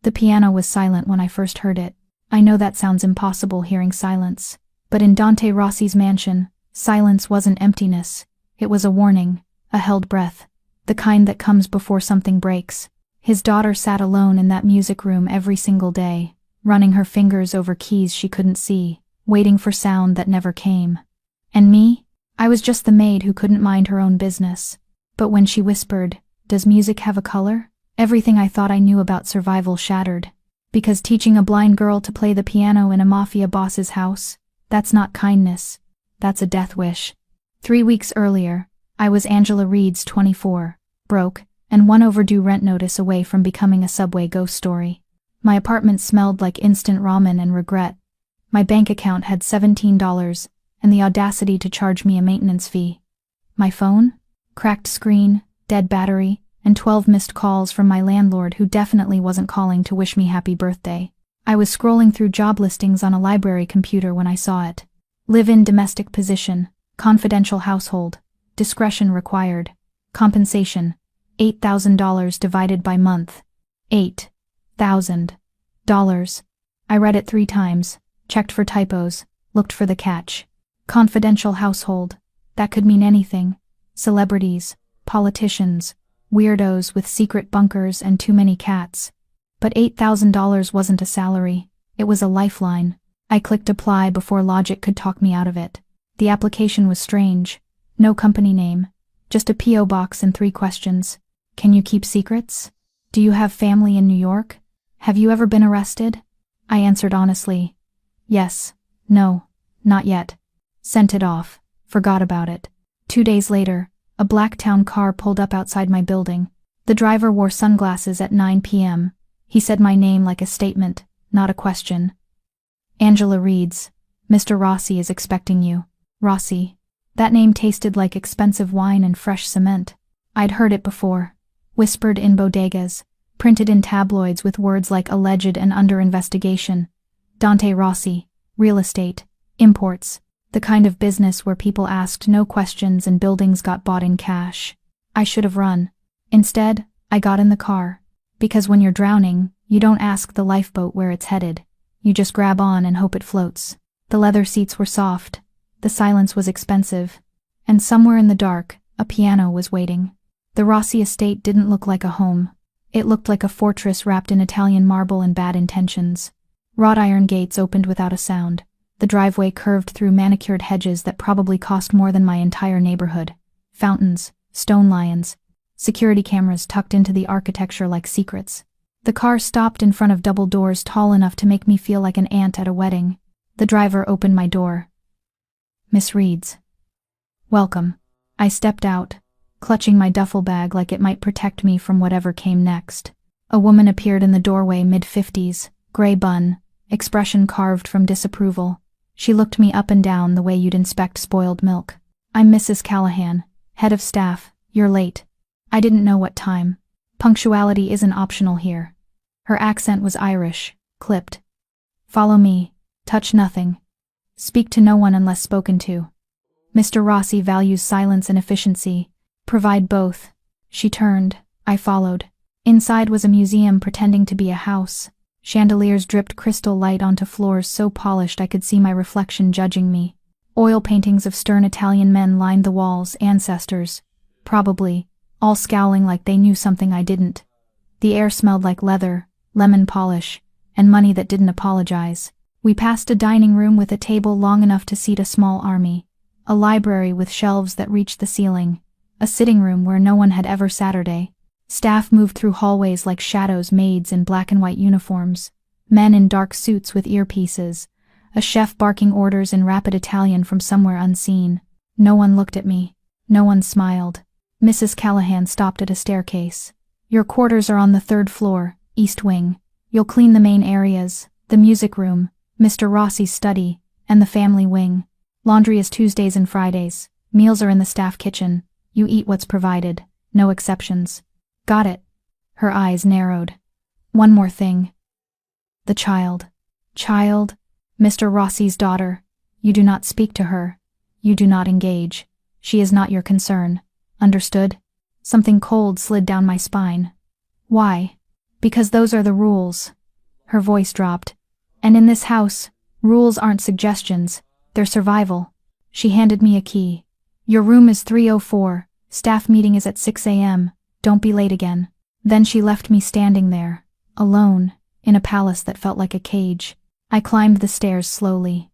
The piano was silent when I first heard it. I know that sounds impossible, hearing silence. But in Dante Rossi's mansion, silence wasn't emptiness. It was a warning, a held breath. The kind that comes before something breaks. His daughter sat alone in that music room every single day, running her fingers over keys she couldn't see, waiting for sound that never came. And me? I was just the maid who couldn't mind her own business. But when she whispered, "Does music have a color?" everything I thought I knew about survival shattered. Because teaching a blind girl to play the piano in a mafia boss's house, that's not kindness. That's a death wish. 3 weeks earlier, I was Angela Reed's 24, broke, and one overdue rent notice away from becoming a subway ghost story. My apartment smelled like instant ramen and regret. My bank account had $17, and the audacity to charge me a maintenance fee. My phone? Cracked screen, dead battery, and 12 missed calls from my landlord, who definitely wasn't calling to wish me happy birthday. I was scrolling through job listings on a library computer when I saw it. Live-in domestic position, confidential household, discretion required, compensation, $8,000 divided by month. $8,000. I read it 3 times, checked for typos, looked for the catch. Confidential household. That could mean anything. Celebrities, politicians, weirdos with secret bunkers and too many cats. But $8,000 wasn't a salary, it was a lifeline. I clicked apply before logic could talk me out of it. The application was strange. No company name, just a P.O. box and 3 questions. Can you keep secrets? Do you have family in New York? Have you ever been arrested? I answered honestly. Yes. No. Not yet. Sent it off. Forgot about it. 2 days later, a black town car pulled up outside my building. The driver wore sunglasses at 9 p.m. He said my name like a statement, not a question. Angela Reed's. Mr. Rossi is expecting you. Rossi. That name tasted like expensive wine and fresh cement. I'd heard it before. Whispered in bodegas. Printed in tabloids with words like alleged and under investigation. Dante Rossi. Real estate. Imports. The kind of business where people asked no questions and buildings got bought in cash. I should have run. Instead, I got in the car. Because when you're drowning, you don't ask the lifeboat where it's headed. You just grab on and hope it floats. The leather seats were soft. The silence was expensive. And somewhere in the dark, a piano was waiting. The Rossi estate didn't look like a home. It looked like a fortress wrapped in Italian marble and bad intentions. Wrought iron gates opened without a sound. The driveway curved through manicured hedges that probably cost more than my entire neighborhood. Fountains, stone lions, security cameras tucked into the architecture like secrets. The car stopped in front of double doors tall enough to make me feel like an ant at a wedding. The driver opened my door. Miss Reed's. Welcome. I stepped out, clutching my duffel bag like it might protect me from whatever came next. A woman appeared in the doorway, mid-50s, gray bun, expression carved from disapproval. She looked me up and down the way you'd inspect spoiled milk. I'm Mrs. Callahan, head of staff. You're late. I didn't know what time. Punctuality isn't optional here. Her accent was Irish, clipped. Follow me. Touch nothing. Speak to no one unless spoken to. Mr. Rossi values silence and efficiency. Provide both. She turned. I followed. Inside was a museum pretending to be a house. Chandeliers dripped crystal light onto floors so polished I could see my reflection judging me. Oil paintings of stern Italian men lined the walls, ancestors. Probably, all scowling like they knew something I didn't. The air smelled like leather, lemon polish, and money that didn't apologize. We passed a dining room with a table long enough to seat a small army. A library with shelves that reached the ceiling. A sitting room where no one had ever Saturday. Staff moved through hallways like shadows, maids in black and white uniforms. Men in dark suits with earpieces. A chef barking orders in rapid Italian from somewhere unseen. No one looked at me. No one smiled. Mrs. Callahan stopped at a staircase. Your quarters are on the 3rd floor, east wing. You'll clean the main areas, the music room, Mr. Rossi's study, and the family wing. Laundry is Tuesdays and Fridays. Meals are in the staff kitchen. You eat what's provided. No exceptions. Got it. Her eyes narrowed. One more thing. The child. Child? Mr. Rossi's daughter. You do not speak to her. You do not engage. She is not your concern. Understood? Something cold slid down my spine. Why? Because those are the rules. Her voice dropped. And in this house, rules aren't suggestions, they're survival. She handed me a key. Your room is 304, staff meeting is at 6 a.m., don't be late again. Then she left me standing there, alone, in a palace that felt like a cage. I climbed the stairs slowly.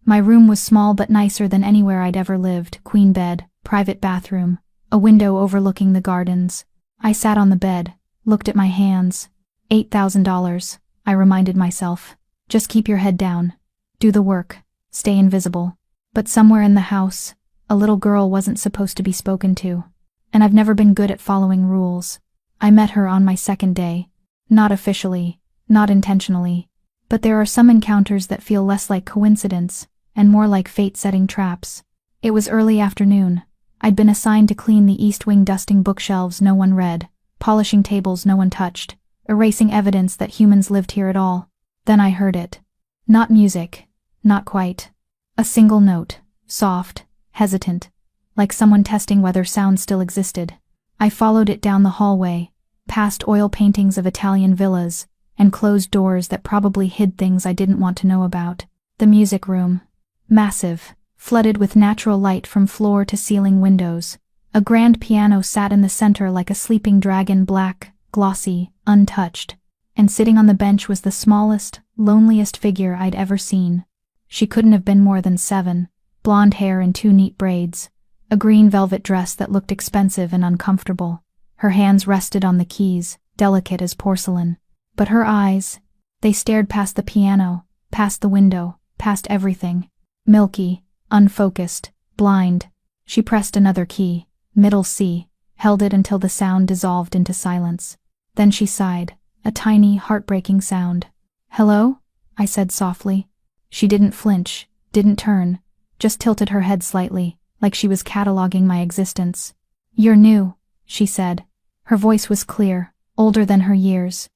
My room was small but nicer than anywhere I'd ever lived. Queen bed, private bathroom, a window overlooking the gardens. I sat on the bed, looked at my hands. $8,000, I reminded myself. Just keep your head down. Do the work. Stay invisible. But somewhere in the house, a little girl wasn't supposed to be spoken to. And I've never been good at following rules. I met her on my second day. Not officially, not intentionally. But there are some encounters that feel less like coincidence, and more like fate setting traps. It was early afternoon. I'd been assigned to clean the east wing, dusting bookshelves no one read, polishing tables no one touched, erasing evidence that humans lived here at all. Then I heard it. Not music. Not quite. A single note. Soft. Hesitant. Like someone testing whether sound still existed. I followed it down the hallway, past oil paintings of Italian villas, and closed doors that probably hid things I didn't want to know about. The music room. Massive. Flooded with natural light from floor to ceiling windows. A grand piano sat in the center like a sleeping dragon, black, glossy, untouched. And sitting on the bench was the smallest, loneliest figure I'd ever seen. She couldn't have been more than 7, blonde hair in 2 neat braids, a green velvet dress that looked expensive and uncomfortable. Her hands rested on the keys, delicate as porcelain. But her eyes, they stared past the piano, past the window, past everything. Milky, unfocused, blind. She pressed another key, middle C, held it until the sound dissolved into silence. Then she sighed, a tiny, heartbreaking sound. "Hello?" I said softly. She didn't flinch, didn't turn, just tilted her head slightly, like she was cataloging my existence. "You're new," she said. Her voice was clear, older than her years.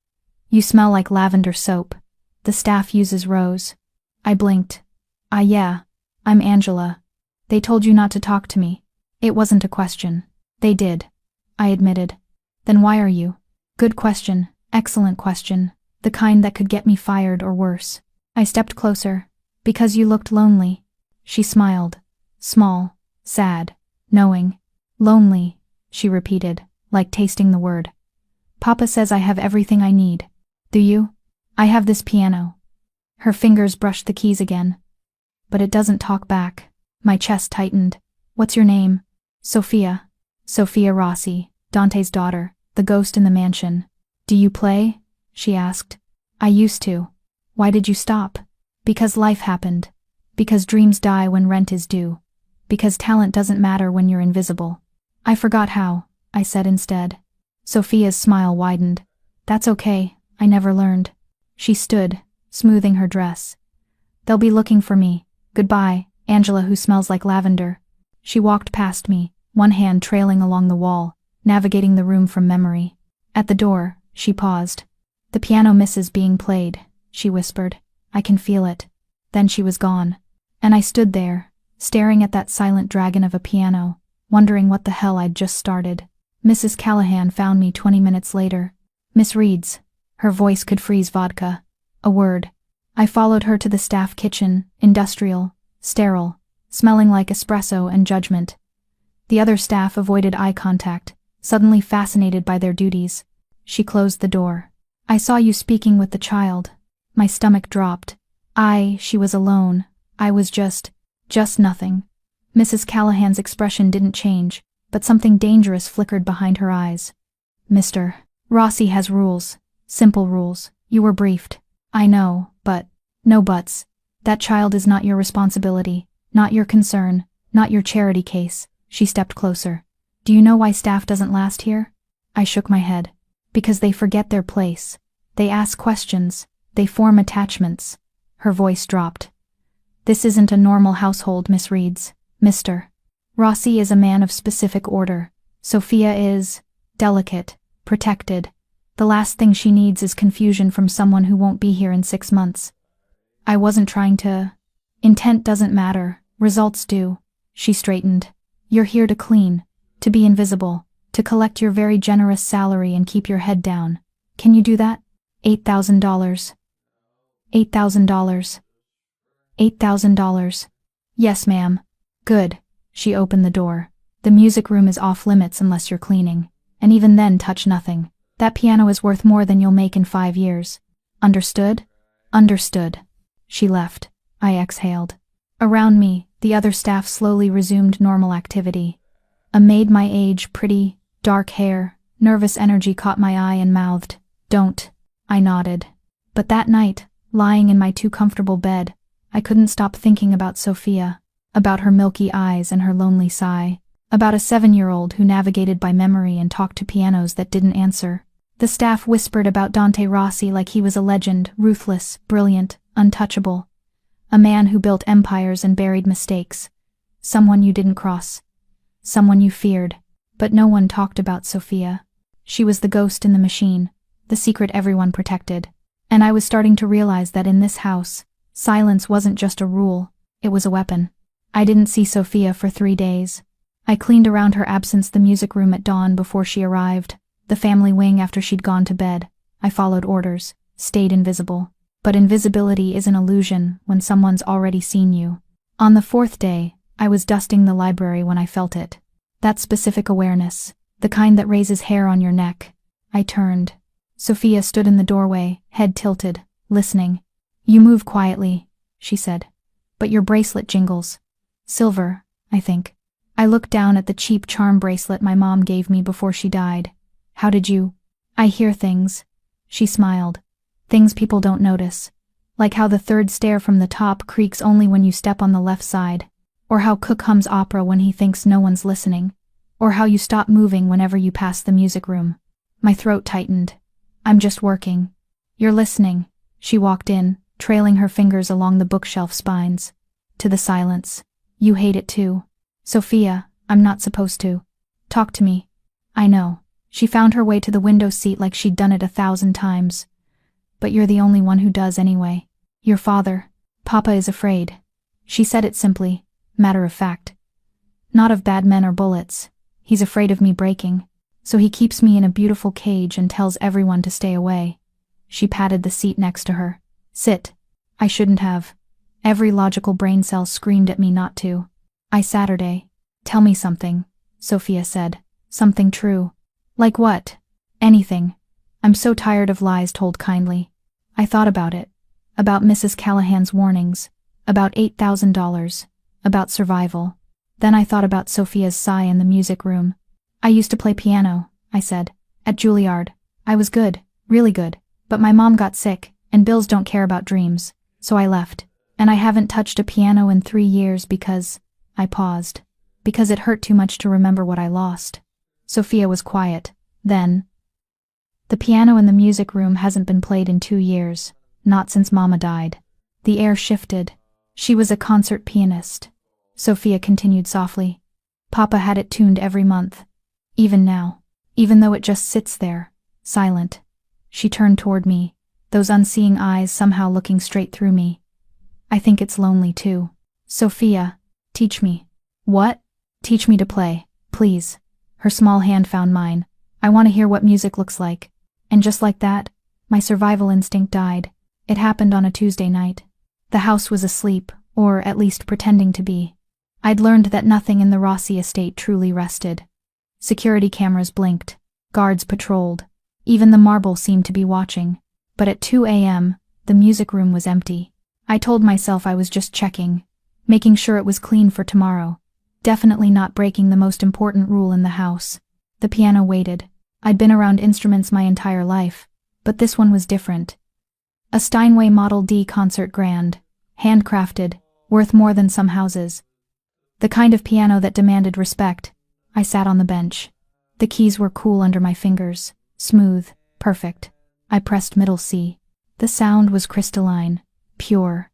"You smell like lavender soap. The staff uses rose." I blinked. Yeah, I'm Angela. They told you not to talk to me." It wasn't a question. "They did," I admitted. "Then why are you?" "Good question, excellent question, the kind that could get me fired or worse." I stepped closer. "Because you looked lonely." She smiled. Small, sad, knowing. "Lonely," she repeated, like tasting the word. "Papa says I have everything I need. Do you? I have this piano." Her fingers brushed the keys again. "But it doesn't talk back." My chest tightened. "What's your name?" "Sophia. Sophia Rossi, Dante's daughter, the ghost in the mansion." "Do you play?" she asked. "I used to." "Why did you stop?" "Because life happened. Because dreams die when rent is due. Because talent doesn't matter when you're invisible." "I forgot how," I said instead. Sophia's smile widened. "That's okay, I never learned." She stood, smoothing her dress. "They'll be looking for me. Goodbye, Angela who smells like lavender." She walked past me, one hand trailing along the wall, navigating the room from memory. At the door, she paused. "The piano misses being played," she whispered. "I can feel it." Then she was gone. And I stood there, staring at that silent dragon of a piano, wondering what the hell I'd just started. Mrs. Callahan found me 20 minutes later. "Miss Reed's." Her voice could freeze vodka. A word. I followed her to the staff kitchen, industrial, sterile, smelling like espresso and judgment. The other staff avoided eye contact, suddenly fascinated by their duties. She closed the door. "I saw you speaking with the child." My stomach dropped. She was alone. I was just nothing. Mrs. Callahan's expression didn't change, but something dangerous flickered behind her eyes. "Mr. Rossi has rules. Simple rules. You were briefed." "I know, but..." "No buts. That child is not your responsibility, not your concern, not your charity case." She stepped closer. "Do you know why staff doesn't last here?" I shook my head. "Because they forget their place. They ask questions. They form attachments." Her voice dropped. "This isn't a normal household, Miss Reed's. Mr. Rossi is a man of specific order. Sophia is delicate, protected. The last thing she needs is confusion from someone who won't be here in 6 months." I wasn't trying to... Intent doesn't matter, results do. She straightened. "You're here to clean, to be invisible, to collect your very generous salary and keep your head down. Can you do that?" $8,000. $8,000. $8,000. Yes, ma'am. Good. She opened the door. The music room is off limits unless you're cleaning. And even then, touch nothing. That piano is worth more than you'll make in 5 years. Understood? Understood. She left. I exhaled. Around me, the other staff slowly resumed normal activity. A maid my age, pretty, dark hair, nervous energy caught my eye and mouthed, "Don't." I nodded. But that night, lying in my too comfortable bed, I couldn't stop thinking about Sophia, about her milky eyes and her lonely sigh, about a 7-year-old who navigated by memory and talked to pianos that didn't answer. The staff whispered about Dante Rossi like he was a legend, ruthless, brilliant, untouchable. A man who built empires and buried mistakes. Someone you didn't cross. Someone you feared. But no one talked about Sophia. She was the ghost in the machine, the secret everyone protected. And I was starting to realize that in this house, silence wasn't just a rule, it was a weapon. I didn't see Sophia for 3 days. I cleaned around her absence the music room at dawn before she arrived, the family wing after she'd gone to bed. I followed orders, stayed invisible. But invisibility is an illusion when someone's already seen you. On the 4th day, I was dusting the library when I felt it. That specific awareness, the kind that raises hair on your neck. I turned. Sophia stood in the doorway, head tilted, listening. "You move quietly," she said. "But your bracelet jingles. Silver, I think." I looked down at the cheap charm bracelet my mom gave me before she died. "How did you?" "I hear things." She smiled. "Things people don't notice. Like how the 3rd stair from the top creaks only when you step on the left side. Or how Cook hums opera when he thinks no one's listening. Or how you stop moving whenever you pass the music room." My throat tightened. "I'm just working." "You're listening." She walked in, trailing her fingers along the bookshelf spines. To the silence. "You hate it too." "Sophia, I'm not supposed to." "Talk to me." "I know." She found her way to the window seat like she'd done it 1,000 times. "But you're the only one who does anyway. Your father. Papa is afraid." She said it simply, matter of fact. "Not of bad men or bullets. He's afraid of me breaking. So he keeps me in a beautiful cage and tells everyone to stay away." She patted the seat next to her. "Sit." I shouldn't have. Every logical brain cell screamed at me not to. Saturday. "Tell me something," Sophia said. "Something true." "Like what?" "Anything. I'm so tired of lies told kindly." I thought about it. About Mrs. Callahan's warnings. About $8,000. About survival. Then I thought about Sophia's sigh in the music room. "I used to play piano," I said. "At Juilliard. I was good, really good. But my mom got sick, and bills don't care about dreams. So I left. And I haven't touched a piano in 3 years because..." I paused. "Because it hurt too much to remember what I lost." Sophia was quiet. Then, "The piano in the music room hasn't been played in 2 years. Not since Mama died." The air shifted. She was a concert pianist. Sophia continued softly. "Papa had it tuned every month. Even now. Even though it just sits there, silent." She turned toward me, those unseeing eyes somehow looking straight through me. "I think it's lonely too." "Sophia, teach me." "What?" "Teach me to play, please." Her small hand found mine. "I want to hear what music looks like." And just like that, my survival instinct died. It happened on a Tuesday night. The house was asleep, or at least pretending to be. I'd learned that nothing in the Rossi estate truly rested. Security cameras blinked. Guards patrolled. Even the marble seemed to be watching. But at 2 a.m., the music room was empty. I told myself I was just checking, making sure it was clean for tomorrow. Definitely not breaking the most important rule in the house. The piano waited. I'd been around instruments my entire life, but this one was different. A Steinway Model D concert grand, handcrafted, worth more than some houses. The kind of piano that demanded respect. I sat on the bench. The keys were cool under my fingers, smooth, perfect. I pressed middle C. The sound was crystalline, pure.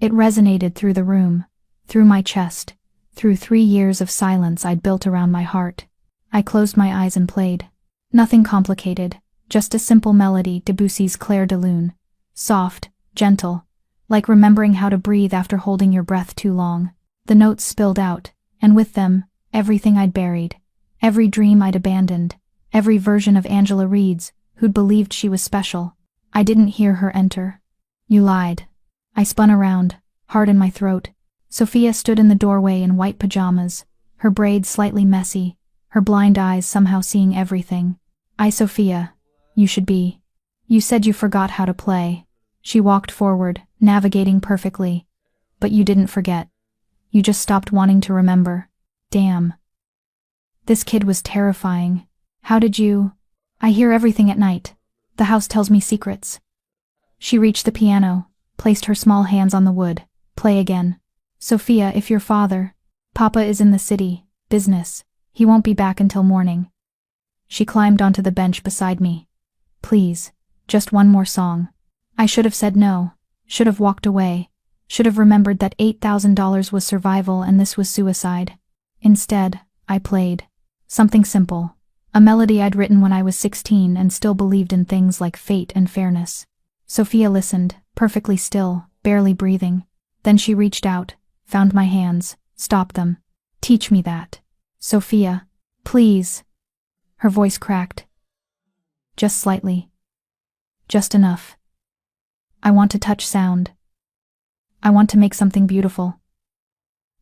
It resonated through the room, through my chest, through 3 years of silence I'd built around my heart. I closed my eyes and played. Nothing complicated, just a simple melody, Debussy's Clair de Lune. Soft, gentle, like remembering how to breathe after holding your breath too long. The notes spilled out, and with them, everything I'd buried. Every dream I'd abandoned. Every version of Angela Reed's, who'd believed she was special. I didn't hear her enter. You lied. I spun around, heart in my throat. Sophia stood in the doorway in white pajamas, her braids slightly messy, her blind eyes somehow seeing everything. Sophia. You should be. You said you forgot how to play. She walked forward, navigating perfectly. But you didn't forget. You just stopped wanting to remember. Damn. This kid was terrifying. How did you? I hear everything at night. The house tells me secrets. She reached the piano, placed her small hands on the wood. Play again. Sophia, if your father. Papa is in the city, business. He won't be back until morning. She climbed onto the bench beside me. Please, just one more song. I should have said no, should have walked away, should have remembered that $8,000 was survival and this was suicide. Instead, I played. Something simple. A melody I'd written when I was 16 and still believed in things like fate and fairness. Sophia listened, perfectly still, barely breathing. Then she reached out, found my hands, stopped them. Teach me that. Sophia, please. Her voice cracked. Just slightly. Just enough. I want to touch sound. I want to make something beautiful.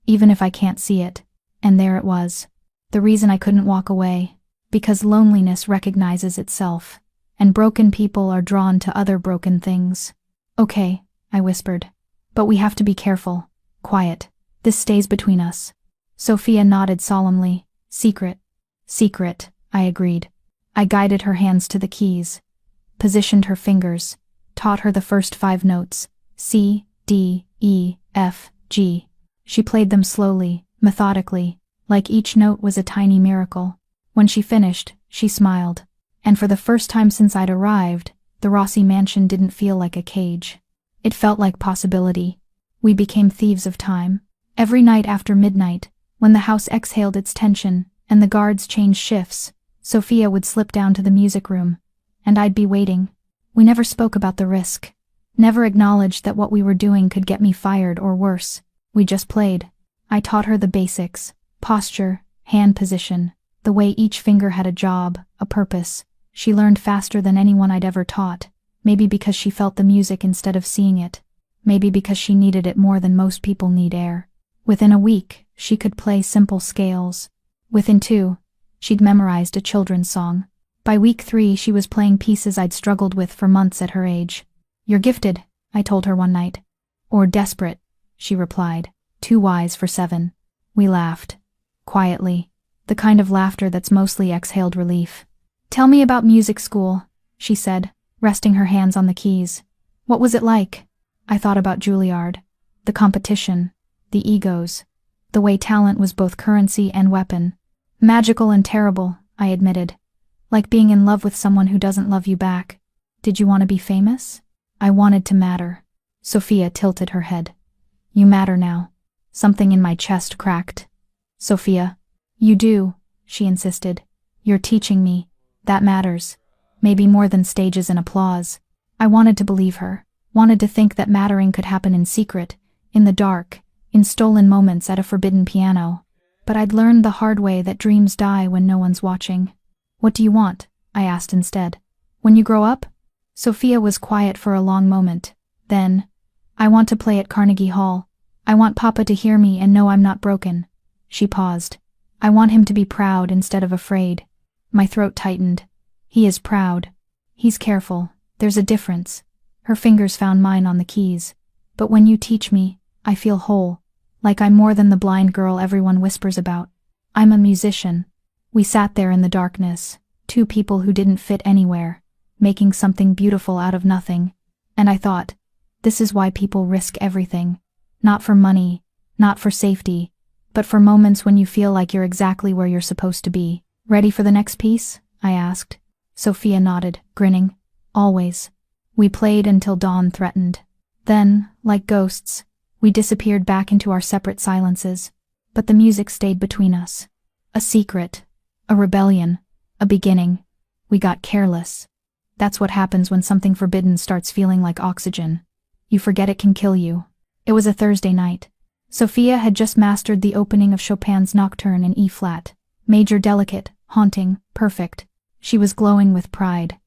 Even if I can't see it. And there it was. The reason I couldn't walk away. Because loneliness recognizes itself. And broken people are drawn to other broken things. Okay, I whispered. But we have to be careful. Quiet. This stays between us. Sophia nodded solemnly. Secret. Secret, I agreed. I guided her hands to the keys. Positioned her fingers. Taught her the first 5 notes. C, D, E, F, G. She played them slowly, methodically, like each note was a tiny miracle. When she finished, she smiled. And for the first time since I'd arrived, the Rossi mansion didn't feel like a cage. It felt like possibility. We became thieves of time. Every night after midnight, when the house exhaled its tension, and the guards changed shifts, Sophia would slip down to the music room. And I'd be waiting. We never spoke about the risk. Never acknowledged that what we were doing could get me fired or worse. We just played. I taught her the basics. Posture, hand position, the way each finger had a job, a purpose. She learned faster than anyone I'd ever taught. Maybe because she felt the music instead of seeing it. Maybe because she needed it more than most people need air. Within a week, she could play simple scales. Within 2, she'd memorized a children's song. By week 3, she was playing pieces I'd struggled with for months at her age. You're gifted, I told her one night. Or desperate, she replied. Too wise for 7. We laughed. Quietly. The kind of laughter that's mostly exhaled relief. Tell me about music school, she said, resting her hands on the keys. What was it like? I thought about Juilliard. The competition. The egos. The way talent was both currency and weapon. Magical and terrible, I admitted. Like being in love with someone who doesn't love you back. Did you want to be famous? I wanted to matter. Sophia tilted her head. You matter now. Something in my chest cracked. Sophia. You do, she insisted. You're teaching me. That matters. Maybe more than stages and applause. I wanted to believe her. Wanted to think that mattering could happen in secret, in the dark, in stolen moments at a forbidden piano. But I'd learned the hard way that dreams die when no one's watching. What do you want? I asked instead. When you grow up? Sophia was quiet for a long moment. Then, I want to play at Carnegie Hall. I want Papa to hear me and know I'm not broken. She paused. I want him to be proud instead of afraid. My throat tightened. He is proud. He's careful. There's a difference. Her fingers found mine on the keys. But when you teach me, I feel whole. Like I'm more than the blind girl everyone whispers about. I'm a musician. We sat there in the darkness, 2 people who didn't fit anywhere, making something beautiful out of nothing. And I thought, this is why people risk everything. Not for money, not for safety, but for moments when you feel like you're exactly where you're supposed to be. Ready for the next piece? I asked. Sophia nodded, grinning. Always. We played until dawn threatened. Then, like ghosts, we disappeared back into our separate silences. But the music stayed between us. A secret. A rebellion. A beginning. We got careless. That's what happens when something forbidden starts feeling like oxygen. You forget it can kill you. It was a Thursday night. Sophia had just mastered the opening of Chopin's Nocturne in E-flat. Major, delicate, haunting, perfect. She was glowing with pride.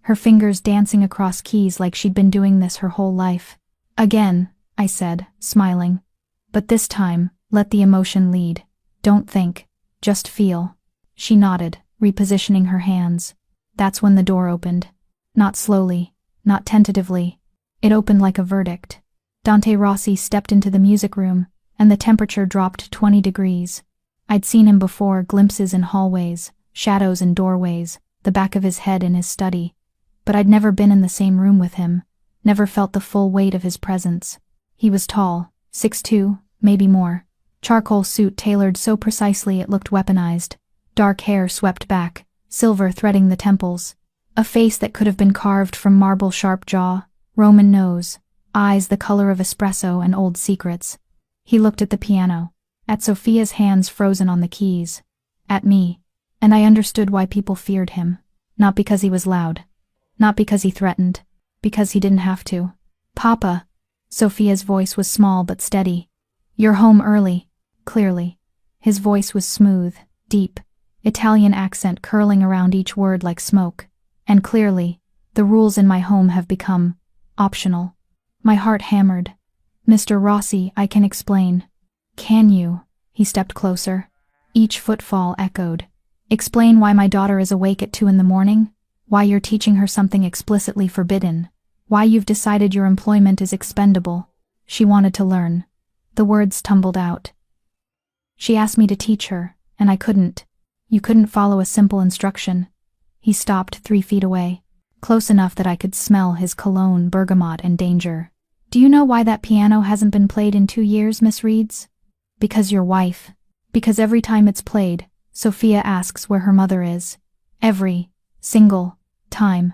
her fingers dancing across keys like she'd been doing this her whole life. Again, I said, smiling. But this time, let the emotion lead. Don't think. Just feel. She nodded, repositioning her hands. That's when the door opened. Not slowly, not tentatively. It opened like a verdict. Dante Rossi stepped into the music room, and the temperature dropped 20 degrees. I'd seen him before, glimpses in hallways, shadows in doorways, the back of his head in his study. But I'd never been in the same room with him, never felt the full weight of his presence. He was tall, 6'2", maybe more. Charcoal suit tailored so precisely it looked weaponized. Dark hair swept back, silver threading the temples. A face that could have been carved from marble, sharp jaw, Roman nose, eyes the color of espresso and old secrets. He looked at the piano, at Sophia's hands frozen on the keys, at me, and I understood why people feared him. Not because he was loud, not because he threatened, because he didn't have to. Papa. Sophia's voice was small but steady. You're home early. Clearly. His voice was smooth, deep, Italian accent curling around each word like smoke. And clearly, the rules in my home have become optional. My heart hammered. Mr. Rossi, I can explain. Can you? He stepped closer. Each footfall echoed. Explain why my daughter is awake at 2 in the morning? Why you're teaching her something explicitly forbidden? Why you've decided your employment is expendable? She wanted to learn. The words tumbled out. She asked me to teach her, and I couldn't. You couldn't follow a simple instruction. He stopped 3 feet away, close enough that I could smell his cologne, bergamot, and danger. Do you know why that piano hasn't been played in 2 years, Miss Reeds? Because your wife. Because every time it's played, Sophia asks where her mother is. Every single time.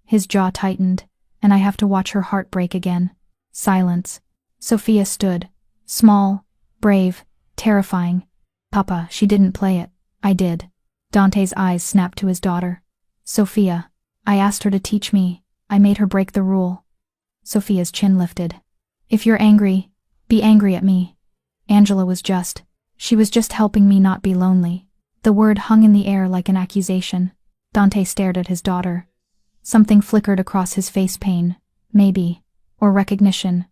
His jaw tightened, and I have to watch her heart break again. Silence. Sophia stood. Small, brave, terrifying. Papa, she didn't play it. I did. Dante's eyes snapped to his daughter. Sophia. I asked her to teach me. I made her break the rule. Sophia's chin lifted. If you're angry, be angry at me. Angela was just. She was just helping me not be lonely. The word hung in the air like an accusation. Dante stared at his daughter. Something flickered across his face, pain, maybe, or recognition.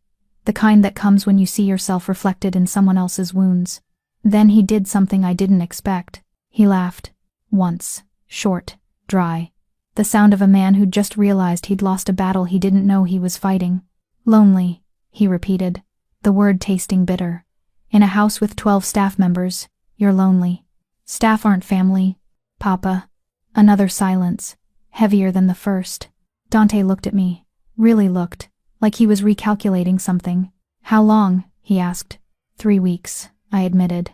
The kind that comes when you see yourself reflected in someone else's wounds. Then he did something I didn't expect. He laughed. Once. Short. Dry. The sound of a man who'd just realized he'd lost a battle he didn't know he was fighting. Lonely, he repeated, the word tasting bitter. In a house with 12 staff members, you're lonely. Staff aren't family, Papa. Another silence, heavier than the first. Dante looked at me, really looked, like he was recalculating something. How long? He asked. 3 weeks, I admitted.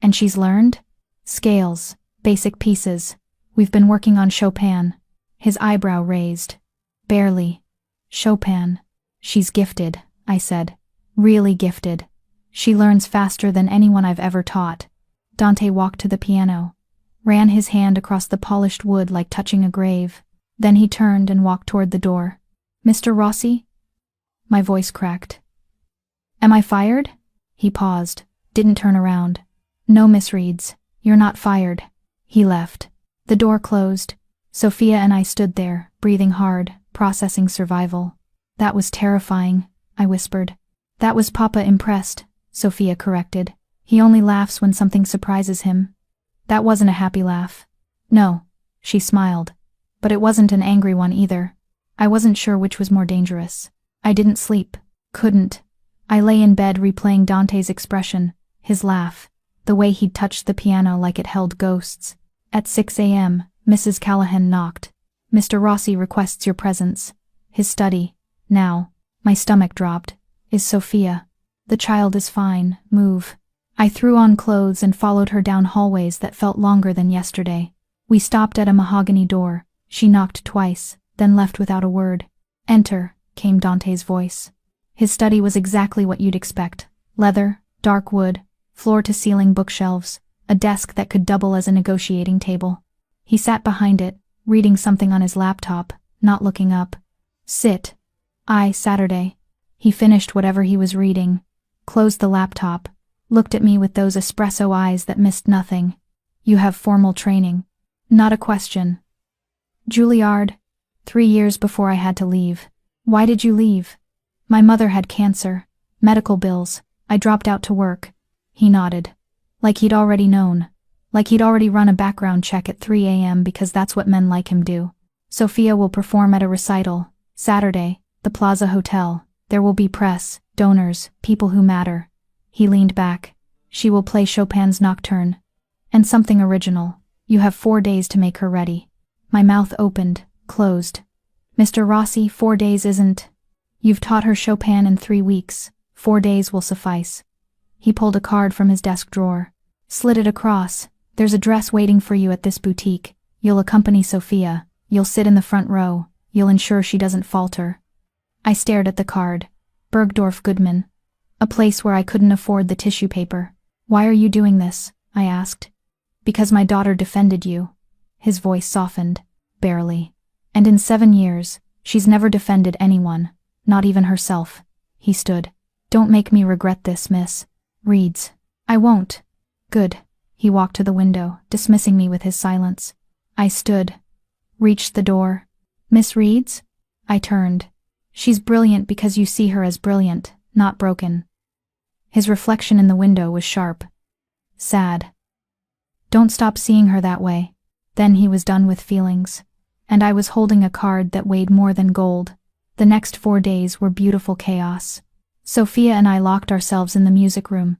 And she's learned? Scales, basic pieces. We've been working on Chopin. His eyebrow raised. Barely. Chopin. She's gifted, I said. Really gifted. She learns faster than anyone I've ever taught. Dante walked to the piano, ran his hand across the polished wood like touching a grave. Then he turned and walked toward the door. Mr. Rossi? My voice cracked. Am I fired? He paused, didn't turn around. No, Miss Reeds, you're not fired. He left. The door closed. Sophia and I stood there, breathing hard, processing survival. That was terrifying, I whispered. That was Papa impressed, Sophia corrected. He only laughs when something surprises him. That wasn't a happy laugh. No, she smiled. But it wasn't an angry one either. I wasn't sure which was more dangerous. I didn't sleep. Couldn't. I lay in bed replaying Dante's expression, his laugh, the way he'd touched the piano like it held ghosts. At 6 a.m., Mrs. Callahan knocked. Mr. Rossi requests your presence. His study. Now. My stomach dropped. Is Sophia? The child is fine. Move. I threw on clothes and followed her down hallways that felt longer than yesterday. We stopped at a mahogany door. She knocked twice, then left without a word. Enter, came Dante's voice. His study was exactly what you'd expect. Leather, dark wood, floor-to-ceiling bookshelves, a desk that could double as a negotiating table. He sat behind it, reading something on his laptop, not looking up. Sit. Saturday. He finished whatever he was reading, closed the laptop, looked at me with those espresso eyes that missed nothing. You have formal training. Not a question. Juilliard. 3 years before I had to leave. Why did you leave? My mother had cancer. Medical bills. I dropped out to work. He nodded. Like he'd already known. Like he'd already run a background check at 3 a.m. because that's what men like him do. Sophia will perform at a recital. Saturday, the Plaza Hotel. There will be press, donors, people who matter. He leaned back. She will play Chopin's Nocturne. And something original. You have 4 days to make her ready. My mouth opened, closed. Mr. Rossi, 4 days isn't. You've taught her Chopin in 3 weeks. 4 days will suffice. He pulled a card from his desk drawer. Slid it across. There's a dress waiting for you at this boutique. You'll accompany Sophia. You'll sit in the front row. You'll ensure she doesn't falter. I stared at the card. Bergdorf Goodman. A place where I couldn't afford the tissue paper. Why are you doing this? I asked. Because my daughter defended you. His voice softened. Barely. And in 7 years, she's never defended anyone. Not even herself. He stood. Don't make me regret this, Miss Reeds. I won't. Good. He walked to the window, dismissing me with his silence. I stood. Reached the door. Miss Reeds? I turned. She's brilliant because you see her as brilliant, not broken. His reflection in the window was sharp. Sad. Don't stop seeing her that way. Then he was done with feelings. And I was holding a card that weighed more than gold. The next 4 days were beautiful chaos. Sophia and I locked ourselves in the music room.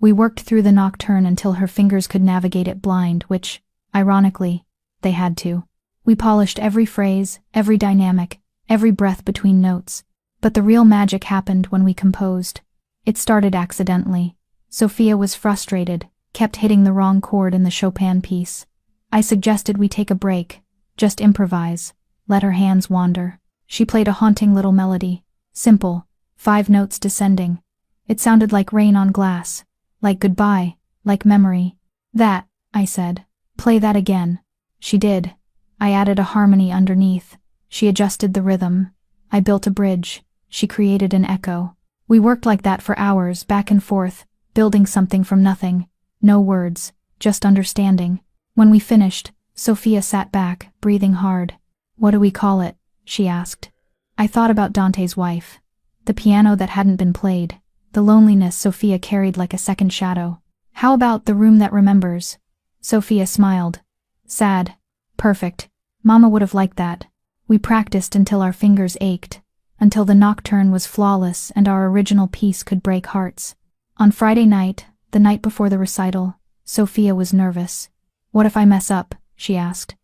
We worked through the nocturne until her fingers could navigate it blind, which, ironically, they had to. We polished every phrase, every dynamic, every breath between notes. But the real magic happened when we composed. It started accidentally. Sophia was frustrated, kept hitting the wrong chord in the Chopin piece. I suggested we take a break, just improvise, let her hands wander. She played a haunting little melody, simple, 5 notes descending. It sounded like rain on glass, like goodbye, like memory. That, I said. Play that again. She did. I added a harmony underneath. She adjusted the rhythm. I built a bridge. She created an echo. We worked like that for hours, back and forth, building something from nothing. No words, just understanding. When we finished, Sophia sat back, breathing hard. What do we call it? She asked. I thought about Dante's wife. The piano that hadn't been played. The loneliness Sophia carried like a second shadow. How about the room that remembers? Sophia smiled. Sad. Perfect. Mama would have liked that. We practiced until our fingers ached, until the nocturne was flawless and our original piece could break hearts. On Friday night, the night before the recital, Sophia was nervous. What if I mess up? She asked.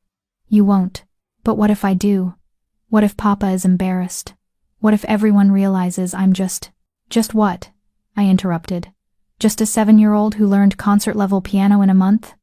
You won't. But what if I do? What if Papa is embarrassed? What if everyone realizes I'm just what? I interrupted. Just a 7-year-old who learned concert-level piano in a month?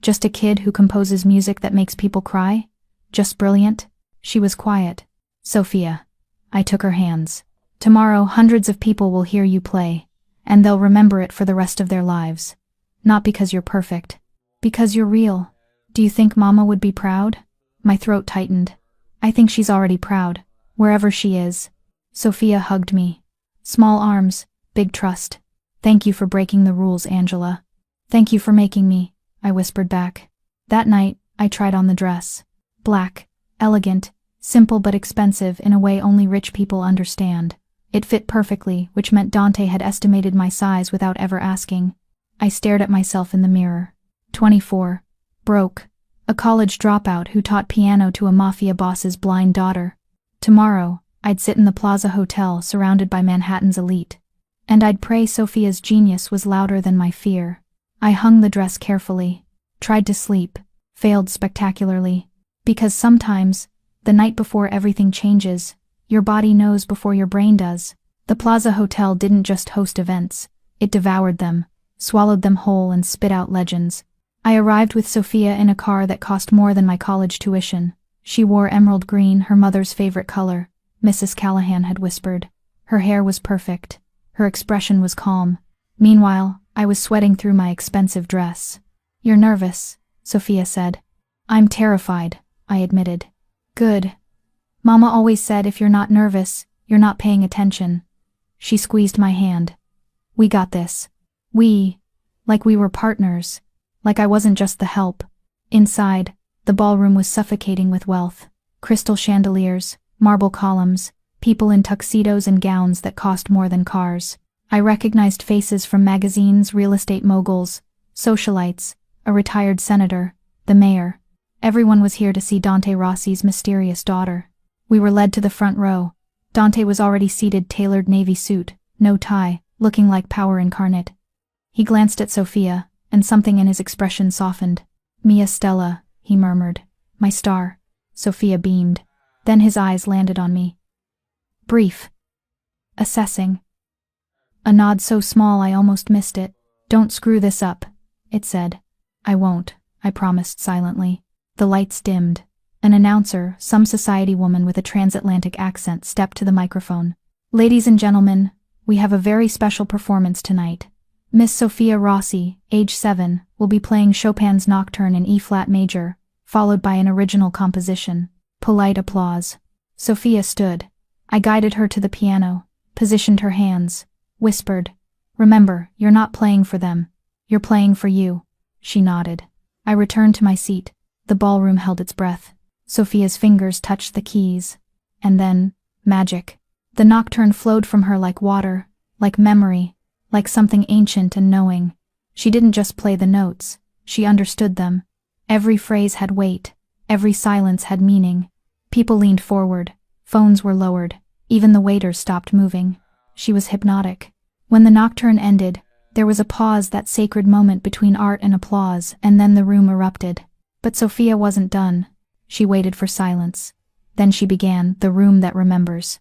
Just a kid who composes music that makes people cry? Just brilliant? She was quiet. Sophia. I took her hands. Tomorrow, hundreds of people will hear you play, and they'll remember it for the rest of their lives. Not because you're perfect. Because you're real. Do you think Mama would be proud? My throat tightened. I think she's already proud, wherever she is. Sophia hugged me. Small arms, big trust. Thank you for breaking the rules, Angela. Thank you for making me, I whispered back. That night, I tried on the dress. Black, elegant, simple but expensive in a way only rich people understand. It fit perfectly, which meant Dante had estimated my size without ever asking. I stared at myself in the mirror. 24. Broke. A college dropout who taught piano to a mafia boss's blind daughter. Tomorrow, I'd sit in the Plaza Hotel surrounded by Manhattan's elite. And I'd pray Sophia's genius was louder than my fear. I hung the dress carefully. Tried to sleep. Failed spectacularly. Because sometimes, the night before everything changes, your body knows before your brain does. The Plaza Hotel didn't just host events. It devoured them, swallowed them whole and spit out legends. I arrived with Sophia in a car that cost more than my college tuition. She wore emerald green, her mother's favorite color, Mrs. Callahan had whispered. Her hair was perfect. Her expression was calm. Meanwhile, I was sweating through my expensive dress. You're nervous, Sophia said. I'm terrified, I admitted. Good. Mama always said if you're not nervous, you're not paying attention. She squeezed my hand. We got this. Like we were partners. Like I wasn't just the help. Inside, the ballroom was suffocating with wealth. Crystal chandeliers, marble columns, people in tuxedos and gowns that cost more than cars. I recognized faces from magazines, real estate moguls, socialites, a retired senator, the mayor. Everyone was here to see Dante Rossi's mysterious daughter. We were led to the front row. Dante was already seated, tailored navy suit, no tie, looking like power incarnate. He glanced at Sophia, and something in his expression softened. "Mia Stella," he murmured. "My star." Sophia beamed. Then his eyes landed on me. Brief. Assessing. A nod so small I almost missed it. "Don't screw this up," it said. "I won't," I promised silently. The lights dimmed. An announcer, some society woman with a transatlantic accent, stepped to the microphone. "Ladies and gentlemen, we have a very special performance tonight. Miss Sophia Rossi, age 7, will be playing Chopin's Nocturne in E-flat major, followed by an original composition." Polite applause. Sophia stood. I guided her to the piano, positioned her hands, whispered, "Remember, you're not playing for them. You're playing for you." She nodded. I returned to my seat. The ballroom held its breath. Sophia's fingers touched the keys. And then, magic. The nocturne flowed from her like water, like memory, like something ancient and knowing. She didn't just play the notes, she understood them. Every phrase had weight, every silence had meaning. People leaned forward, phones were lowered, even the waiters stopped moving. She was hypnotic. When the nocturne ended, there was a pause, that sacred moment between art and applause, and then the room erupted. But Sophia wasn't done. She waited for silence. Then she began, the room that remembers.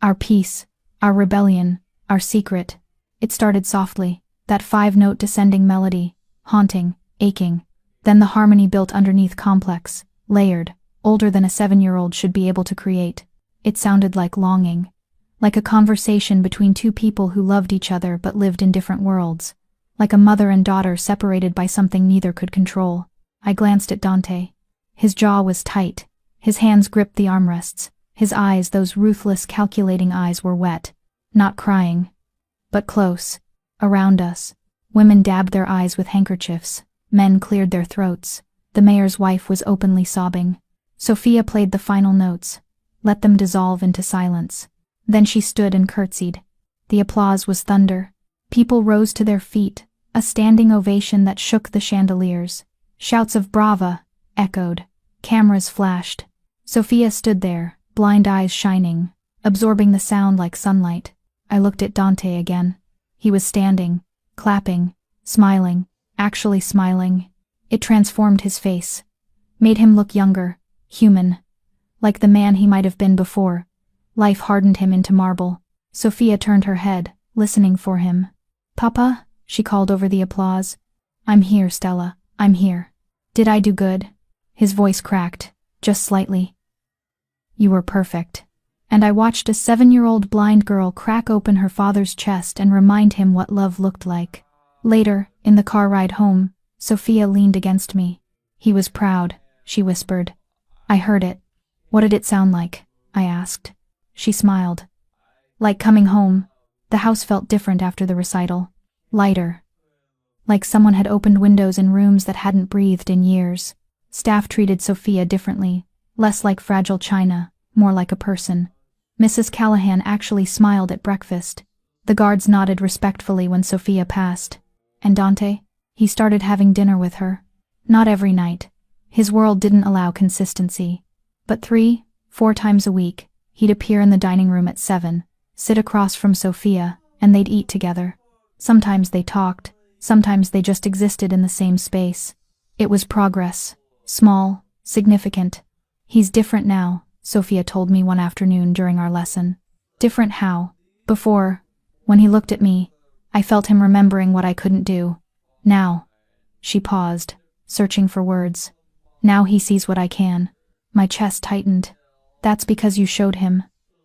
Our peace, our rebellion, our secret. It started softly, that 5-note descending melody, haunting, aching. Then the harmony built underneath, complex, layered, older than a 7-year-old should be able to create. It sounded like longing. Like a conversation between two people who loved each other but lived in different worlds. Like a mother and daughter separated by something neither could control. I glanced at Dante. His jaw was tight. His hands gripped the armrests. His eyes, those ruthless, calculating eyes, were wet. Not crying, but close. Around us, women dabbed their eyes with handkerchiefs. Men cleared their throats. The mayor's wife was openly sobbing. Sophia played the final notes. Let them dissolve into silence. Then she stood and curtsied. The applause was thunder. People rose to their feet, a standing ovation that shook the chandeliers. Shouts of "Brava!" echoed. Cameras flashed. Sophia stood there, blind eyes shining, absorbing the sound like sunlight. I looked at Dante again. He was standing, clapping, smiling, actually smiling. It transformed his face, made him look younger, human, like the man he might have been before. Life hardened him into marble. Sophia turned her head, listening for him. "Papa," she called over the applause. "I'm here, Stella, I'm here. Did I do good?" His voice cracked, just slightly. "You were perfect." And I watched a 7-year-old blind girl crack open her father's chest and remind him what love looked like. Later, in the car ride home, Sophia leaned against me. "He was proud," she whispered. I heard it. "What did it sound like?" I asked. She smiled. "Like coming home." The house felt different after the recital. Lighter. Like someone had opened windows in rooms that hadn't breathed in years. Staff treated Sophia differently, less like fragile china, more like a person. Mrs. Callahan actually smiled at breakfast. The guards nodded respectfully when Sophia passed. And Dante? He started having dinner with her. Not every night. His world didn't allow consistency. But 3, 4 times a week, he'd appear in the dining room at 7, sit across from Sophia, and they'd eat together. Sometimes they talked, sometimes they just existed in the same space. It was progress. Small, significant. "He's different now," Sophia told me one afternoon during our lesson. Different how? Before, when he looked at me, I felt him remembering what I couldn't do. Now. She paused, searching for words. "Now he sees what I can." My chest tightened. "That's because you showed him."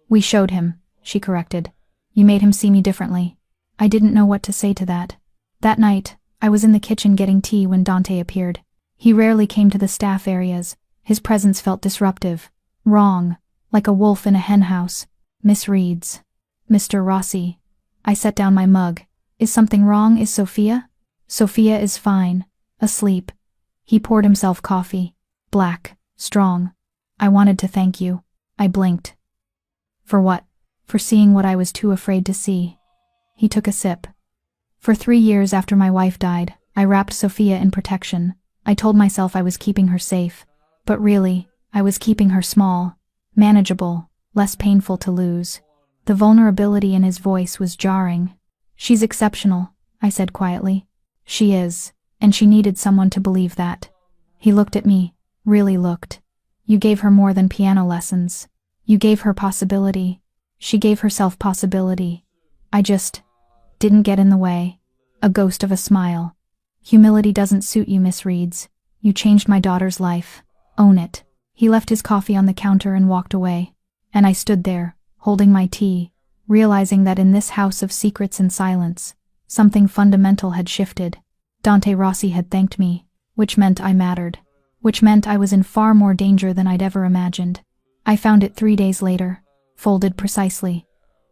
"We showed him," she corrected. "You made him see me differently." I didn't know what to say to that. That night, I was in the kitchen getting tea when Dante appeared. He rarely came to the staff areas. His presence felt disruptive. Wrong. Like a wolf in a henhouse. Misreads. "Mr. Rossi." I set down my mug. "Is something wrong? Is Sophia?" "Sophia is fine. Asleep." He poured himself coffee. Black. Strong. I wanted to thank you. I blinked. For what? For seeing what I was too afraid to see. He took a sip. For 3 years after my wife died, I wrapped Sophia in protection. I told myself I was keeping her safe. But really, I was keeping her small, manageable, less painful to lose. The vulnerability in his voice was jarring. She's exceptional, I said quietly. She is, and she needed someone to believe that. He looked at me, really looked. You gave her more than piano lessons. You gave her possibility. She gave herself possibility. I just didn't get in the way. A ghost of a smile. Humility doesn't suit you, Miss Reeds. You changed my daughter's life. Own it. He left his coffee on the counter and walked away. And I stood there, holding my tea, realizing that in this house of secrets and silence, something fundamental had shifted. Dante Rossi had thanked me, which meant I mattered. Which meant I was in far more danger than I'd ever imagined. I found it 3 days later, folded precisely,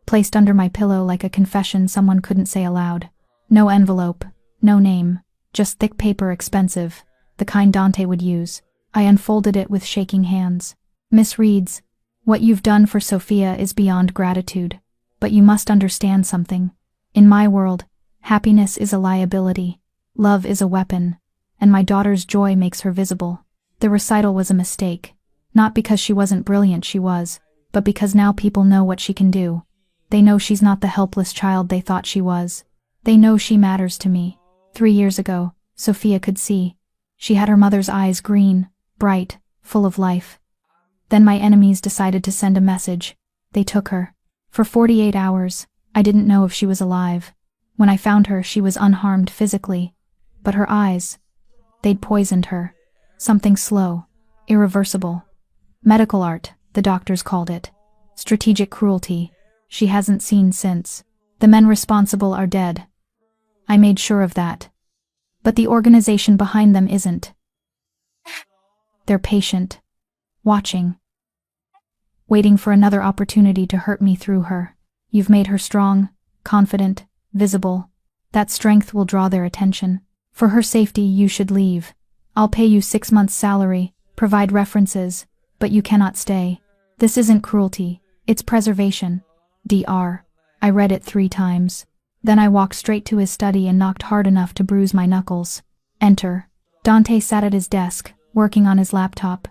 placed under my pillow like a confession someone couldn't say aloud. No envelope, no name, just thick paper, expensive, the kind Dante would use. I unfolded it with shaking hands. Miss Reeds, what you've done for Sophia is beyond gratitude. But you must understand something. In my world, happiness is a liability. Love is a weapon. And my daughter's joy makes her visible. The recital was a mistake. Not because she wasn't brilliant, she was, but because now people know what she can do. They know she's not the helpless child they thought she was. They know she matters to me. 3 years ago, Sophia could see. She had her mother's eyes green, bright, full of life. Then my enemies decided to send a message. They took her. For 48 hours, I didn't know if she was alive. When I found her, she was unharmed physically. But her eyes, they'd poisoned her. Something slow, irreversible. Medical art, the doctors called it. Strategic cruelty. She hasn't seen since. The men responsible are dead. I made sure of that. But the organization behind them isn't. They're patient. Watching. Waiting for another opportunity to hurt me through her. You've made her strong, confident, visible. That strength will draw their attention. For her safety, you should leave. I'll pay you 6 months' salary, provide references, but you cannot stay. This isn't cruelty, it's preservation. Dr. I read it 3 times. Then I walked straight to his study and knocked hard enough to bruise my knuckles. Enter. Dante sat at his desk, working on his laptop.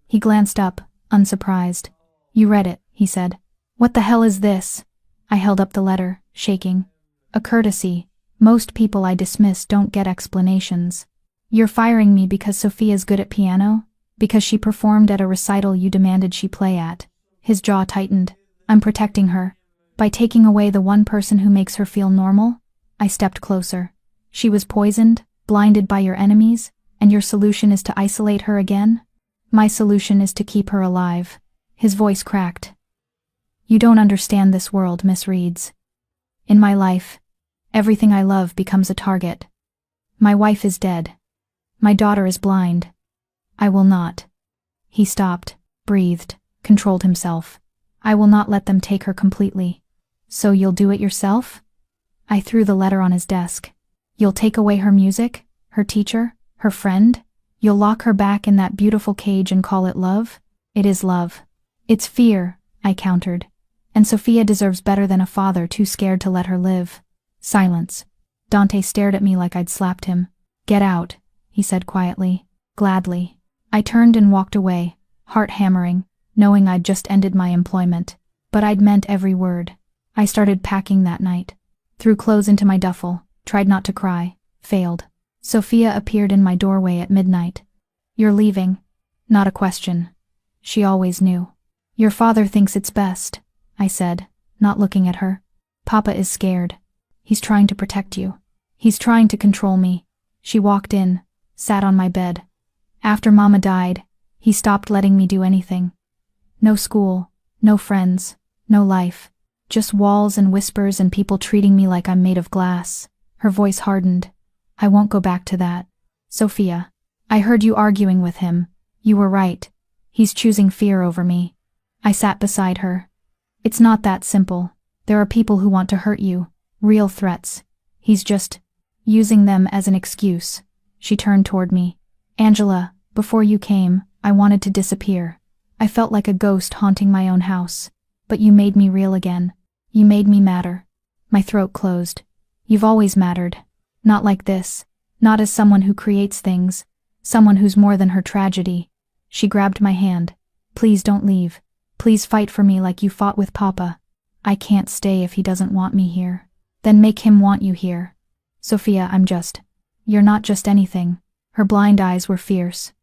He glanced up, unsurprised. You read it, he said. What the hell is this? I held up the letter, shaking. A courtesy. Most people I dismiss don't get explanations. You're firing me because Sophia's good at piano? Because she performed at a recital you demanded she play at? His jaw tightened. I'm protecting her. By taking away the one person who makes her feel normal? I stepped closer. She was poisoned, blinded by your enemies, and your solution is to isolate her again? My solution is to keep her alive. His voice cracked. You don't understand this world, Miss Reeds. In my life, everything I love becomes a target. My wife is dead. My daughter is blind. I will not. He stopped, breathed, controlled himself. I will not let them take her completely. So you'll do it yourself? I threw the letter on his desk. You'll take away her music, her teacher, her friend? You'll lock her back in that beautiful cage and call it love? It is love. It's fear, I countered. And Sophia deserves better than a father too scared to let her live. Silence. Dante stared at me like I'd slapped him. Get out, he said quietly. Gladly. I turned and walked away, heart hammering, knowing I'd just ended my employment. But I'd meant every word. I started packing that night. Threw clothes into my duffel, tried not to cry, failed. Sophia appeared in my doorway at midnight. You're leaving. Not a question. She always knew. Your father thinks it's best, I said, not looking at her. Papa is scared. He's trying to protect you. He's trying to control me. She walked in, sat on my bed. After Mama died, he stopped letting me do anything. No school, no friends, no life. Just walls and whispers and people treating me like I'm made of glass. Her voice hardened. I won't go back to that. Sophia, I heard you arguing with him. You were right. He's choosing fear over me. I sat beside her. It's not that simple. There are people who want to hurt you. Real threats. He's just using them as an excuse. She turned toward me. Angela, before you came, I wanted to disappear. I felt like a ghost haunting my own house. But you made me real again. You made me matter. My throat closed. You've always mattered. Not like this. Not as someone who creates things. Someone who's more than her tragedy. She grabbed my hand. Please don't leave. Please fight for me like you fought with Papa. I can't stay if he doesn't want me here. Then make him want you here. Sophia, You're not just anything. Her blind eyes were fierce.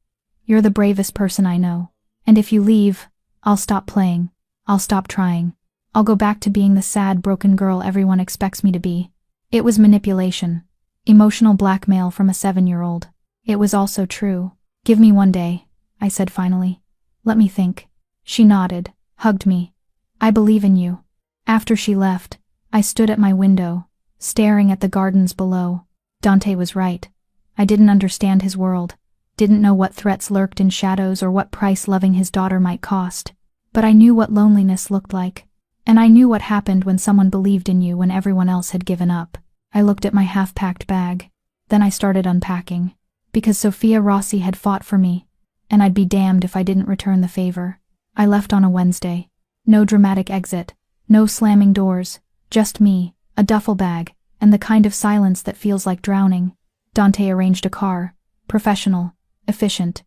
You're the bravest person I know. And if you leave, I'll stop playing. I'll stop trying. I'll go back to being the sad, broken girl everyone expects me to be. It was manipulation. Emotional blackmail from a 7-year-old. It was also true. Give me one day, I said finally. Let me think. She nodded, hugged me. I believe in you. After she left, I stood at my window, staring at the gardens below. Dante was right. I didn't understand his world, didn't know what threats lurked in shadows or what price loving his daughter might cost. But I knew what loneliness looked like. And I knew what happened when someone believed in you when everyone else had given up. I looked at my half-packed bag. Then I started unpacking. Because Sophia Rossi had fought for me, and I'd be damned if I didn't return the favor. I left on a Wednesday. No dramatic exit. No slamming doors. Just me, a duffel bag, and the kind of silence that feels like drowning. Dante arranged a car. Professional. Efficient.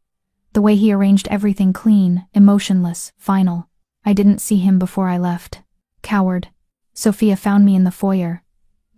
The way he arranged everything clean, emotionless, final. I didn't see him before I left. Coward. Sophia found me in the foyer.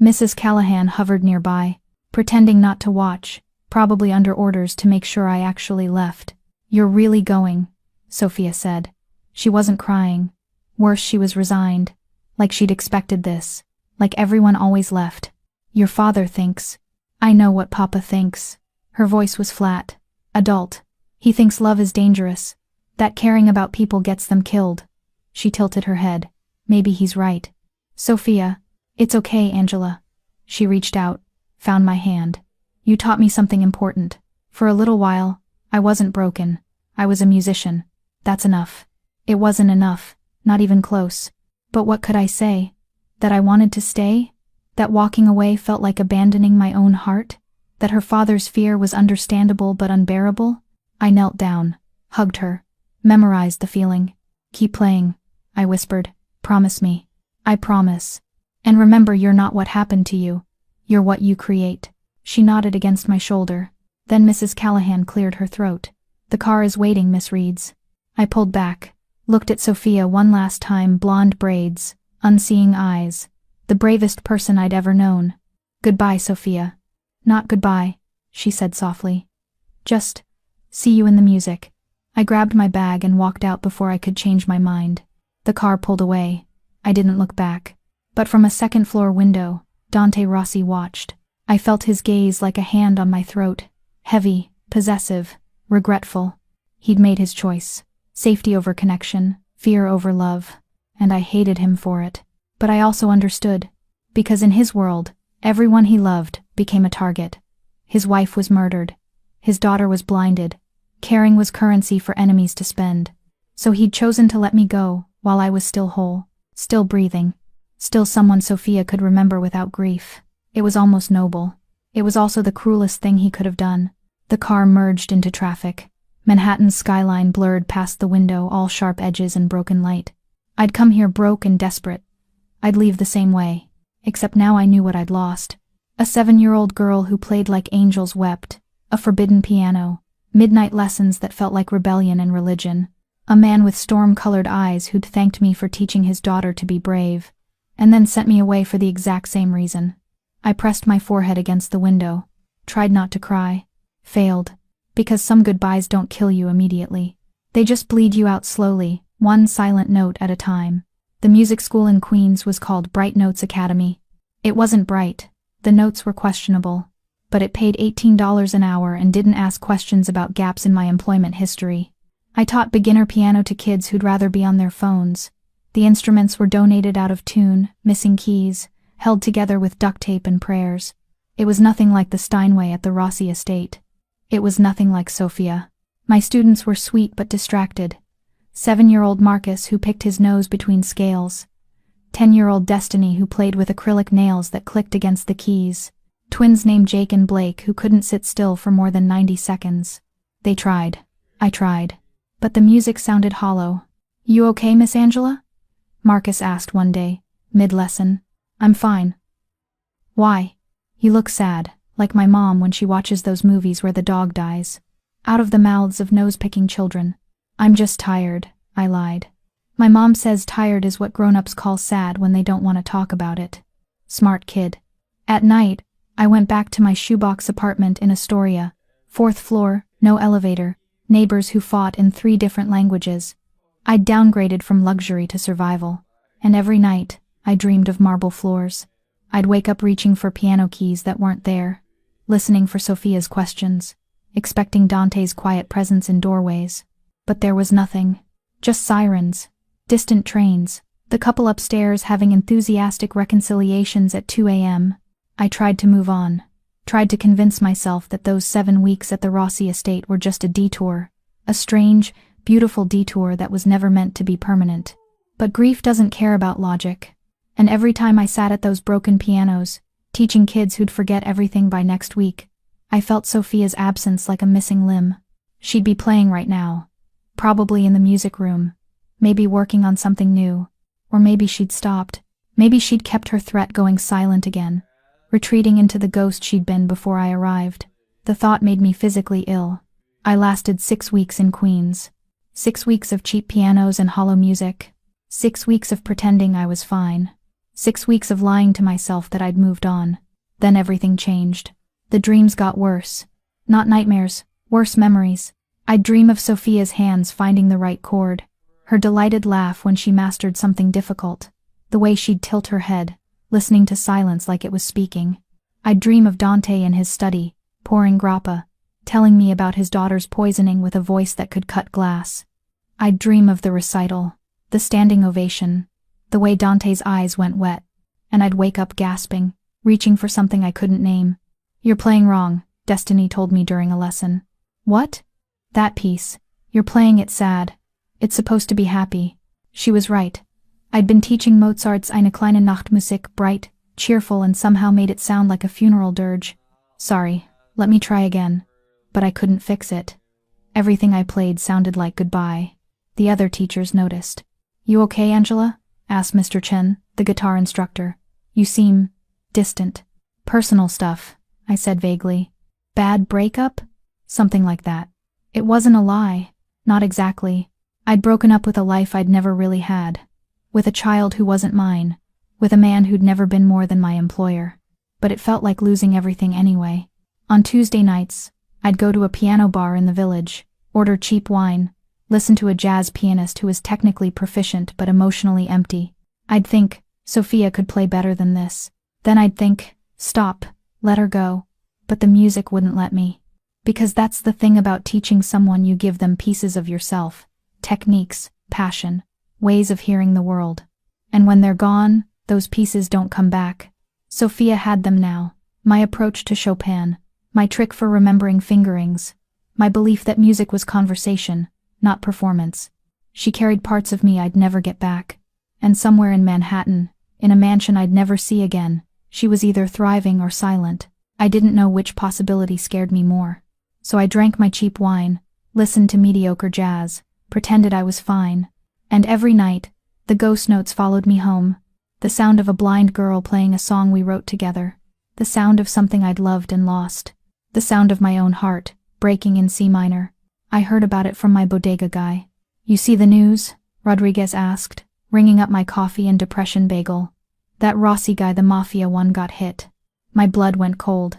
Mrs. Callahan hovered nearby, pretending not to watch, probably under orders to make sure I actually left. You're really going, Sophia said. She wasn't crying. Worse, she was resigned. Like she'd expected this. Like everyone always left. Your father thinks. I know what Papa thinks. Her voice was flat. Adult. He thinks love is dangerous. That caring about people gets them killed. She tilted her head. Maybe he's right. Sophia. It's okay, Angela. She reached out, found my hand. You taught me something important. For a little while, I wasn't broken. I was a musician. That's enough. It wasn't enough, not even close. But what could I say? That I wanted to stay? That walking away felt like abandoning my own heart? That her father's fear was understandable but unbearable? I knelt down, hugged her, memorized the feeling. Keep playing, I whispered. Promise me. I promise. And remember, you're not what happened to you. You're what you create. She nodded against my shoulder. Then Mrs. Callahan cleared her throat. The car is waiting, Miss Reeds. I pulled back, looked at Sophia one last time, blonde braids, unseeing eyes, the bravest person I'd ever known. Goodbye, Sophia. Not goodbye, she said softly. Just, see you in the music. I grabbed my bag and walked out before I could change my mind. The car pulled away. I didn't look back. But from a second-floor window, Dante Rossi watched. I felt his gaze like a hand on my throat. Heavy, possessive, regretful. He'd made his choice. Safety over connection, fear over love. And I hated him for it. But I also understood. Because in his world, everyone he loved became a target. His wife was murdered. His daughter was blinded. Caring was currency for enemies to spend. So he'd chosen to let me go while I was still whole, still breathing. Still someone Sophia could remember without grief. It was almost noble. It was also the cruelest thing he could have done. The car merged into traffic. Manhattan's skyline blurred past the window, all sharp edges and broken light. I'd come here broke and desperate. I'd leave the same way. Except now I knew what I'd lost. A 7-year-old girl who played like angels wept. A forbidden piano. Midnight lessons that felt like rebellion and religion. A man with storm-colored eyes who'd thanked me for teaching his daughter to be brave. And then sent me away for the exact same reason. I pressed my forehead against the window, tried not to cry, failed, because some goodbyes don't kill you immediately. They just bleed you out slowly, one silent note at a time. The music school in Queens was called Bright Notes Academy. It wasn't bright, the notes were questionable, but it paid $18 an hour and didn't ask questions about gaps in my employment history. I taught beginner piano to kids who'd rather be on their phones. The instruments were donated out of tune, missing keys, held together with duct tape and prayers. It was nothing like the Steinway at the Rossi estate. It was nothing like Sophia. My students were sweet but distracted. 7-year-old Marcus who picked his nose between scales. 10-year-old Destiny who played with acrylic nails that clicked against the keys. Twins named Jake and Blake who couldn't sit still for more than 90 seconds. They tried. I tried. but the music sounded hollow. "You okay, Miss Angela?" Marcus asked one day, mid-lesson. "I'm fine." "Why?" "You look sad, like my mom when she watches those movies where the dog dies." Out of the mouths of nose-picking children. "I'm just tired," I lied. "My mom says tired is what grown-ups call sad when they don't want to talk about it." Smart kid. At night, I went back to my shoebox apartment in Astoria. 4th floor, no elevator, neighbors who fought in 3 different languages. I'd downgraded from luxury to survival. And every night, I dreamed of marble floors. I'd wake up reaching for piano keys that weren't there, listening for Sophia's questions, expecting Dante's quiet presence in doorways. But there was nothing. Just sirens, distant trains, the couple upstairs having enthusiastic reconciliations at 2 a.m. I tried to move on, tried to convince myself that those 7 weeks at the Rossi estate were just a detour, a strange, beautiful detour that was never meant to be permanent. But grief doesn't care about logic. And every time I sat at those broken pianos, teaching kids who'd forget everything by next week, I felt Sophia's absence like a missing limb. She'd be playing right now, probably in the music room, maybe working on something new, or maybe she'd stopped, maybe she'd kept her threat going silent again, retreating into the ghost she'd been before I arrived. The thought made me physically ill. I lasted 6 weeks in Queens. 6 weeks of cheap pianos and hollow music. 6 weeks of pretending I was fine. 6 weeks of lying to myself that I'd moved on. Then everything changed. The dreams got worse. Not nightmares, worse memories. I'd dream of Sophia's hands finding the right chord, her delighted laugh when she mastered something difficult, the way she'd tilt her head, listening to silence like it was speaking. I'd dream of Dante in his study, pouring grappa, telling me about his daughter's poisoning with a voice that could cut glass. I'd dream of the recital, the standing ovation, the way Dante's eyes went wet, and I'd wake up gasping, reaching for something I couldn't name. "You're playing wrong," Destiny told me during a lesson. "What?" "That piece. You're playing it sad. It's supposed to be happy." She was right. I'd been teaching Mozart's Eine kleine Nachtmusik bright, cheerful, and somehow made it sound like a funeral dirge. "Sorry, let me try again." But I couldn't fix it. Everything I played sounded like goodbye. The other teachers noticed. "You okay, Angela?" asked Mr. Chen, the guitar instructor. "You seem distant." "Personal stuff," I said vaguely. "Bad breakup?" "Something like that." It wasn't a lie. Not exactly. I'd broken up with a life I'd never really had. With a child who wasn't mine. With a man who'd never been more than my employer. But it felt like losing everything anyway. On Tuesday nights, I'd go to a piano bar in the village, order cheap wine, listen to a jazz pianist who was technically proficient but emotionally empty. I'd think, Sophia could play better than this. Then I'd think, stop, let her go. But the music wouldn't let me. Because that's the thing about teaching someone: you give them pieces of yourself, techniques, passion, ways of hearing the world. And when they're gone, those pieces don't come back. Sophia had them now. My approach to Chopin, my trick for remembering fingerings, my belief that music was conversation, not performance. She carried parts of me I'd never get back. And somewhere in Manhattan, in a mansion I'd never see again, she was either thriving or silent. I didn't know which possibility scared me more. So I drank my cheap wine, listened to mediocre jazz, pretended I was fine. And every night, the ghost notes followed me home. The sound of a blind girl playing a song we wrote together. The sound of something I'd loved and lost. The sound of my own heart, breaking in C minor. I heard about it from my bodega guy. "You see the news?" Rodriguez asked, ringing up my coffee and depression bagel. "That Rossi guy, the Mafia one, got hit." My blood went cold.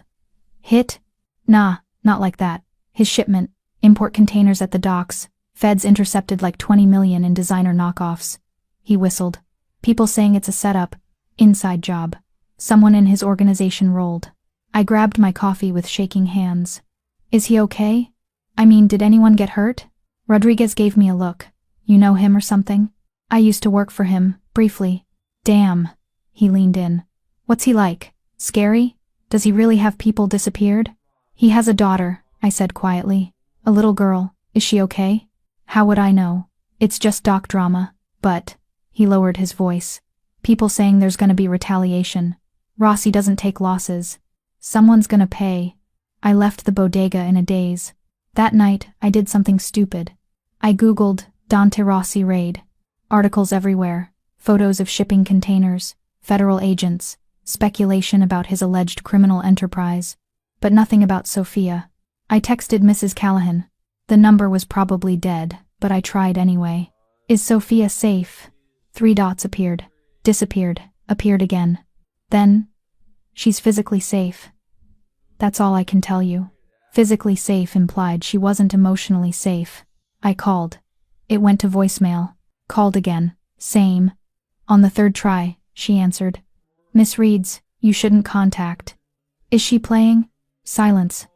"Hit? Nah, not like that. His shipment, import containers at the docks, feds intercepted like 20 million in designer knockoffs." He whistled. "People saying it's a setup, inside job. Someone in his organization rolled." I grabbed my coffee with shaking hands. "Is he okay? I mean, did anyone get hurt?" Rodriguez gave me a look. "You know him or something?" "I used to work for him, briefly." "Damn." He leaned in. "What's he like? Scary? Does he really have people disappeared?" "He has a daughter," I said quietly. "A little girl. Is she okay?" "How would I know? It's just doc drama, but..." He lowered his voice. "People saying there's gonna be retaliation. Rossi doesn't take losses. Someone's gonna pay." I left the bodega in a daze. That night, I did something stupid. I googled Dante Rossi raid. Articles everywhere, photos of shipping containers, federal agents, speculation about his alleged criminal enterprise, but nothing about Sophia. I texted Mrs. Callahan. The number was probably dead, but I tried anyway. Is Sophia safe? 3 dots appeared, disappeared, appeared again. Then, she's physically safe. That's all I can tell you. Physically safe implied she wasn't emotionally safe. I called. It went to voicemail. Called again. Same. On the 3rd try, she answered. Miss Reeds, you shouldn't contact. Is she playing? Silence.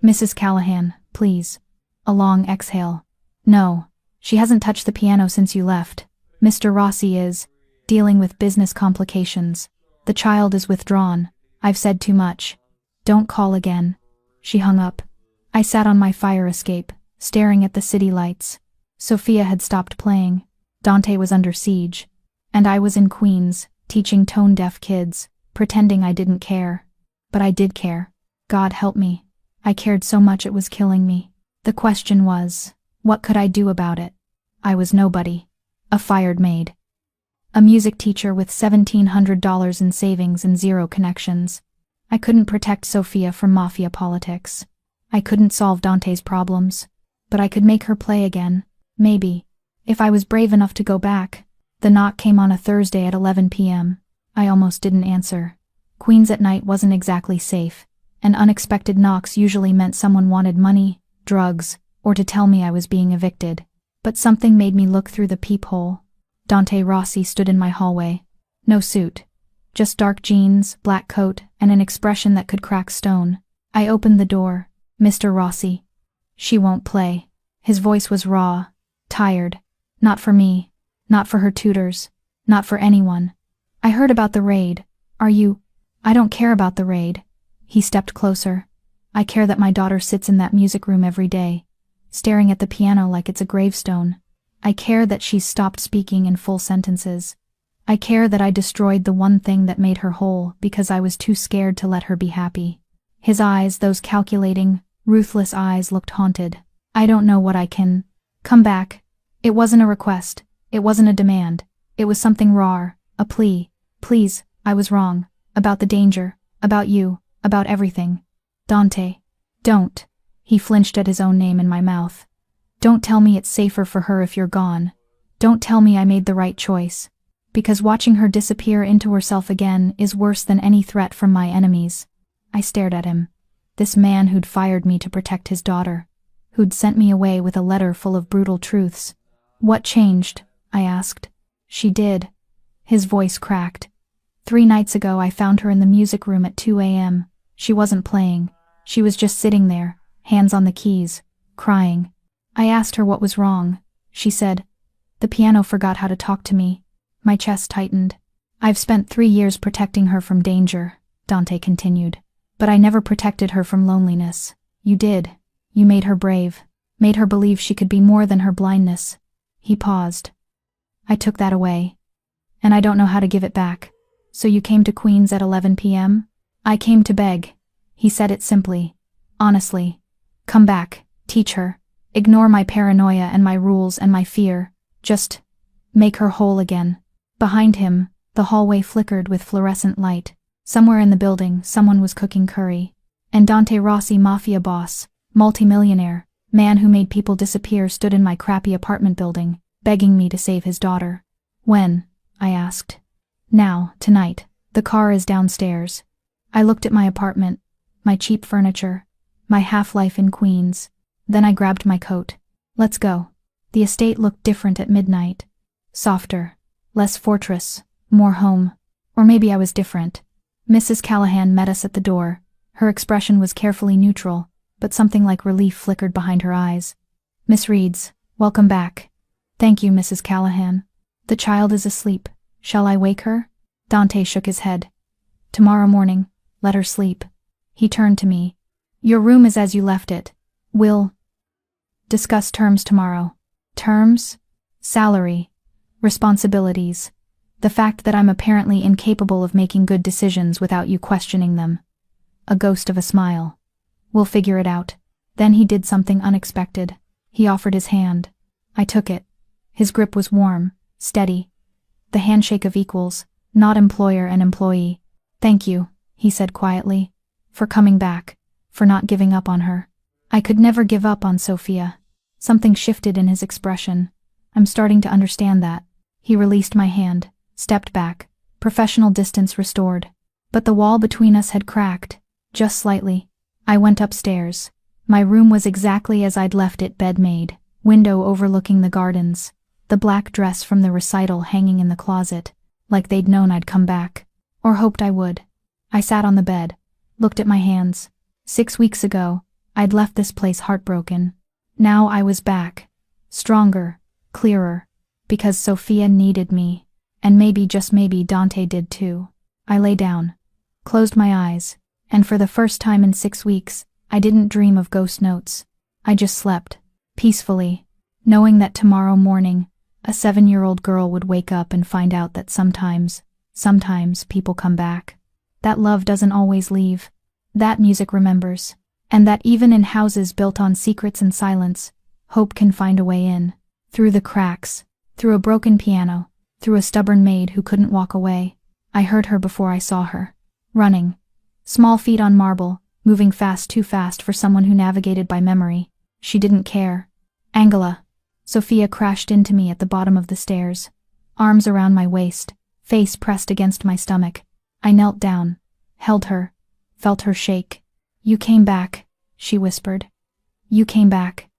Mrs. Callahan, please. A long exhale. No. She hasn't touched the piano since you left. Mr. Rossi is dealing with business complications. The child is withdrawn. I've said too much. Don't call again. She hung up. I sat on my fire escape, staring at the city lights. Sophia had stopped playing. Dante was under siege. And I was in Queens, teaching tone-deaf kids, pretending I didn't care. But I did care. God help me. I cared so much it was killing me. The question was, what could I do about it? I was nobody. A fired maid. A music teacher with $1,700 in savings and 0 connections. I couldn't protect Sophia from mafia politics. I couldn't solve Dante's problems. But I could make her play again. Maybe. If I was brave enough to go back. The knock came on a Thursday at 11 p.m. I almost didn't answer. Queens at night wasn't exactly safe, and unexpected knocks usually meant someone wanted money, drugs, or to tell me I was being evicted. But something made me look through the peephole. Dante Rossi stood in my hallway. No suit. Just dark jeans, black coat, and an expression that could crack stone. I opened the door. Mr. Rossi. She won't play. His voice was raw, tired. Not for me. Not for her tutors. Not for anyone. I heard about the raid. Are you? I don't care about the raid. He stepped closer. I care that my daughter sits in that music room every day, staring at the piano like it's a gravestone. I care that she's stopped speaking in full sentences. I care that I destroyed the one thing that made her whole because I was too scared to let her be happy. His eyes, those calculating, ruthless eyes, looked haunted. I don't know what I can. Come back. It wasn't a request. It wasn't a demand. It was something raw, a plea. Please, I was wrong. About the danger. About you. About everything. Dante. Don't. He flinched at his own name in my mouth. Don't tell me it's safer for her if you're gone. Don't tell me I made the right choice. Because watching her disappear into herself again is worse than any threat from my enemies. I stared at him. This man who'd fired me to protect his daughter. Who'd sent me away with a letter full of brutal truths. What changed? I asked. She did. His voice cracked. 3 nights ago I found her in the music room at 2 a.m. She wasn't playing. She was just sitting there, hands on the keys, crying. I asked her what was wrong. She said, "The piano forgot how to talk to me." My chest tightened. I've spent 3 years protecting her from danger, Dante continued. But I never protected her from loneliness. You did. You made her brave. Made her believe she could be more than her blindness. He paused. I took that away. And I don't know how to give it back. So you came to Queens at 11 p.m.? I came to beg. He said it simply. Honestly. Come back. Teach her. Ignore my paranoia and my rules and my fear. Just make her whole again. Behind him, the hallway flickered with fluorescent light. Somewhere in the building, someone was cooking curry. And Dante Rossi, mafia boss, multimillionaire, man who made people disappear, stood in my crappy apartment building, begging me to save his daughter. When? I asked. Now, tonight. The car is downstairs. I looked at my apartment, my cheap furniture, my half-life in Queens. Then I grabbed my coat. Let's go. The estate looked different at midnight. Softer. Less fortress. More home. Or maybe I was different. Mrs. Callahan met us at the door. Her expression was carefully neutral, but something like relief flickered behind her eyes. Miss Reeds, welcome back. Thank you, Mrs. Callahan. The child is asleep. Shall I wake her? Dante shook his head. Tomorrow morning. Let her sleep. He turned to me. Your room is as you left it. We'll discuss terms tomorrow. Terms? Salary. Responsibilities. The fact that I'm apparently incapable of making good decisions without you questioning them. A ghost of a smile. We'll figure it out. Then he did something unexpected. He offered his hand. I took it. His grip was warm, steady. The handshake of equals, not employer and employee. "Thank you," he said quietly. "For coming back. For not giving up on her." I could never give up on Sophia. Something shifted in his expression. "I'm starting to understand that." He released my hand, stepped back, professional distance restored. But the wall between us had cracked, just slightly. I went upstairs. My room was exactly as I'd left it, bed made, window overlooking the gardens, the black dress from the recital hanging in the closet, like they'd known I'd come back, or hoped I would. I sat on the bed, looked at my hands. 6 weeks ago, I'd left this place heartbroken. Now I was back, stronger, clearer, because Sophia needed me, and maybe, just maybe, Dante did too. I lay down, closed my eyes, and for the first time in 6 weeks, I didn't dream of ghost notes. I just slept, peacefully, knowing that tomorrow morning, a 7-year-old girl would wake up and find out that sometimes people come back. That love doesn't always leave. That music remembers. And that even in houses built on secrets and silence, hope can find a way in. Through the cracks, through a broken piano, through a stubborn maid who couldn't walk away. I heard her before I saw her. Running. Small feet on marble, moving fast, too fast for someone who navigated by memory. She didn't care. Angela. Sophia crashed into me at the bottom of the stairs. Arms around my waist, face pressed against my stomach. I knelt down, held her, felt her shake. "You came back," she whispered. "You came back."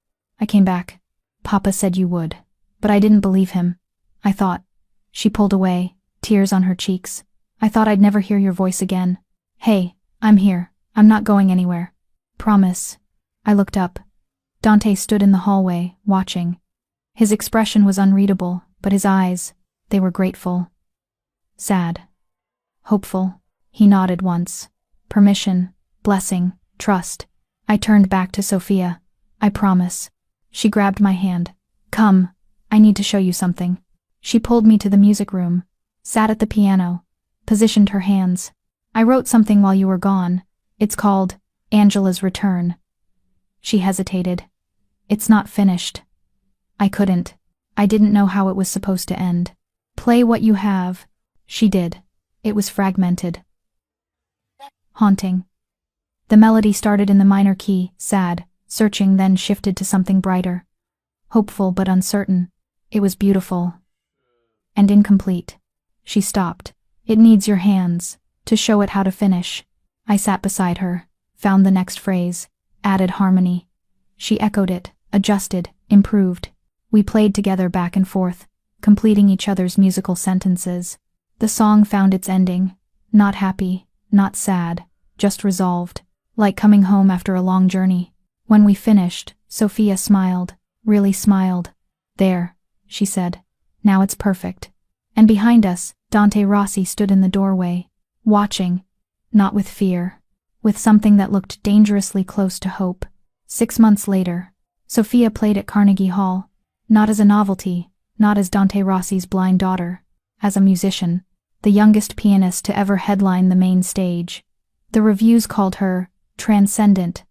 "I came back. Papa said you would." But I didn't believe him. I thought. She pulled away, tears on her cheeks. "I thought I'd never hear your voice again." "Hey, I'm here. I'm not going anywhere. Promise." I looked up. Dante stood in the hallway, watching. His expression was unreadable, but his eyes, they were grateful. Sad. Hopeful. He nodded once. Permission, blessing, trust. I turned back to Sophia. "I promise." She grabbed my hand. "Come, I need to show you something." She pulled me to the music room, sat at the piano, positioned her hands. "I wrote something while you were gone. It's called Angela's Return." She hesitated. "It's not finished." I couldn't. I didn't know how it was supposed to end. "Play what you have." She did. It was fragmented. Haunting. The melody started in the minor key, sad, searching, then shifted to something brighter. Hopeful but uncertain. It was beautiful. And incomplete. She stopped. "It needs your hands, to show it how to finish." I sat beside her, found the next phrase, added harmony. She echoed it, adjusted, improved. We played together back and forth, completing each other's musical sentences. The song found its ending. Not happy, not sad, just resolved, like coming home after a long journey. When we finished, Sophia smiled, really smiled. "There," she said. "Now it's perfect." And behind us, Dante Rossi stood in the doorway, watching, not with fear, with something that looked dangerously close to hope. 6 months later, Sophia played at Carnegie Hall, not as a novelty, not as Dante Rossi's blind daughter, as a musician, the youngest pianist to ever headline the main stage. The reviews called her transcendent,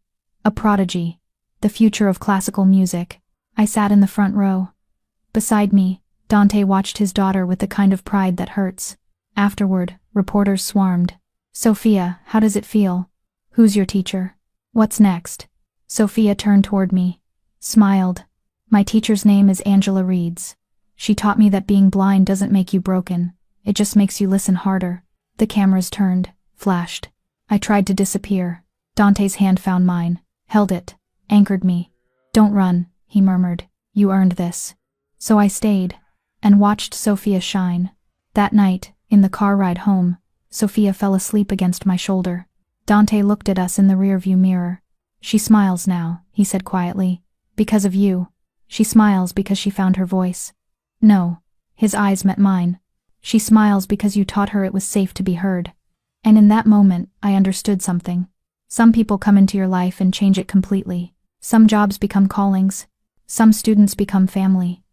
a prodigy, the future of classical music. I sat in the front row. Beside me, Dante watched his daughter with the kind of pride that hurts. Afterward, reporters swarmed. "Sophia, how does it feel? Who's your teacher? What's next?" Sophia turned toward me, smiled. "My teacher's name is Angela Reeds. She taught me that being blind doesn't make you broken. It just makes you listen harder." The cameras turned, flashed. I tried to disappear. Dante's hand found mine, held it, anchored me. "Don't run," he murmured. "You earned this." So I stayed, and watched Sophia shine. That night, in the car ride home, Sophia fell asleep against my shoulder. Dante looked at us in the rearview mirror. "She smiles now," he said quietly. "Because of you. She smiles because she found her voice." "No." His eyes met mine. "She smiles because you taught her it was safe to be heard." And in that moment, I understood something. Some people come into your life and change it completely. Some jobs become callings. Some students become family.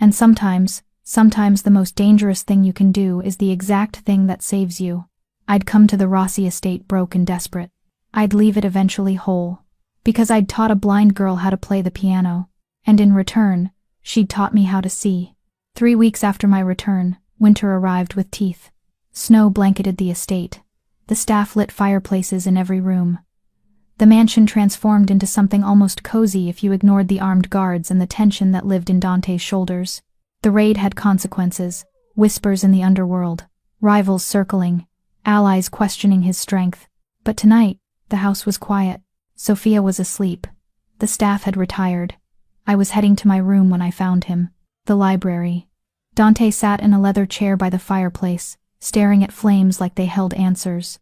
And sometimes the most dangerous thing you can do is the exact thing that saves you. I'd come to the Rossi estate broke and desperate. I'd leave it eventually whole. Because I'd taught a blind girl how to play the piano. And in return, She'd taught me how to see. 3 weeks after my return, winter arrived with teeth. Snow blanketed the estate. The staff lit fireplaces in every room. The mansion transformed into something almost cozy if you ignored the armed guards and the tension that lived in Dante's shoulders. The raid had consequences, whispers in the underworld, rivals circling, allies questioning his strength. But tonight, the house was quiet. Sophia was asleep. The staff had retired. I was heading to my room when I found him. The library. Dante sat in a leather chair by the fireplace, staring at flames like they held answers.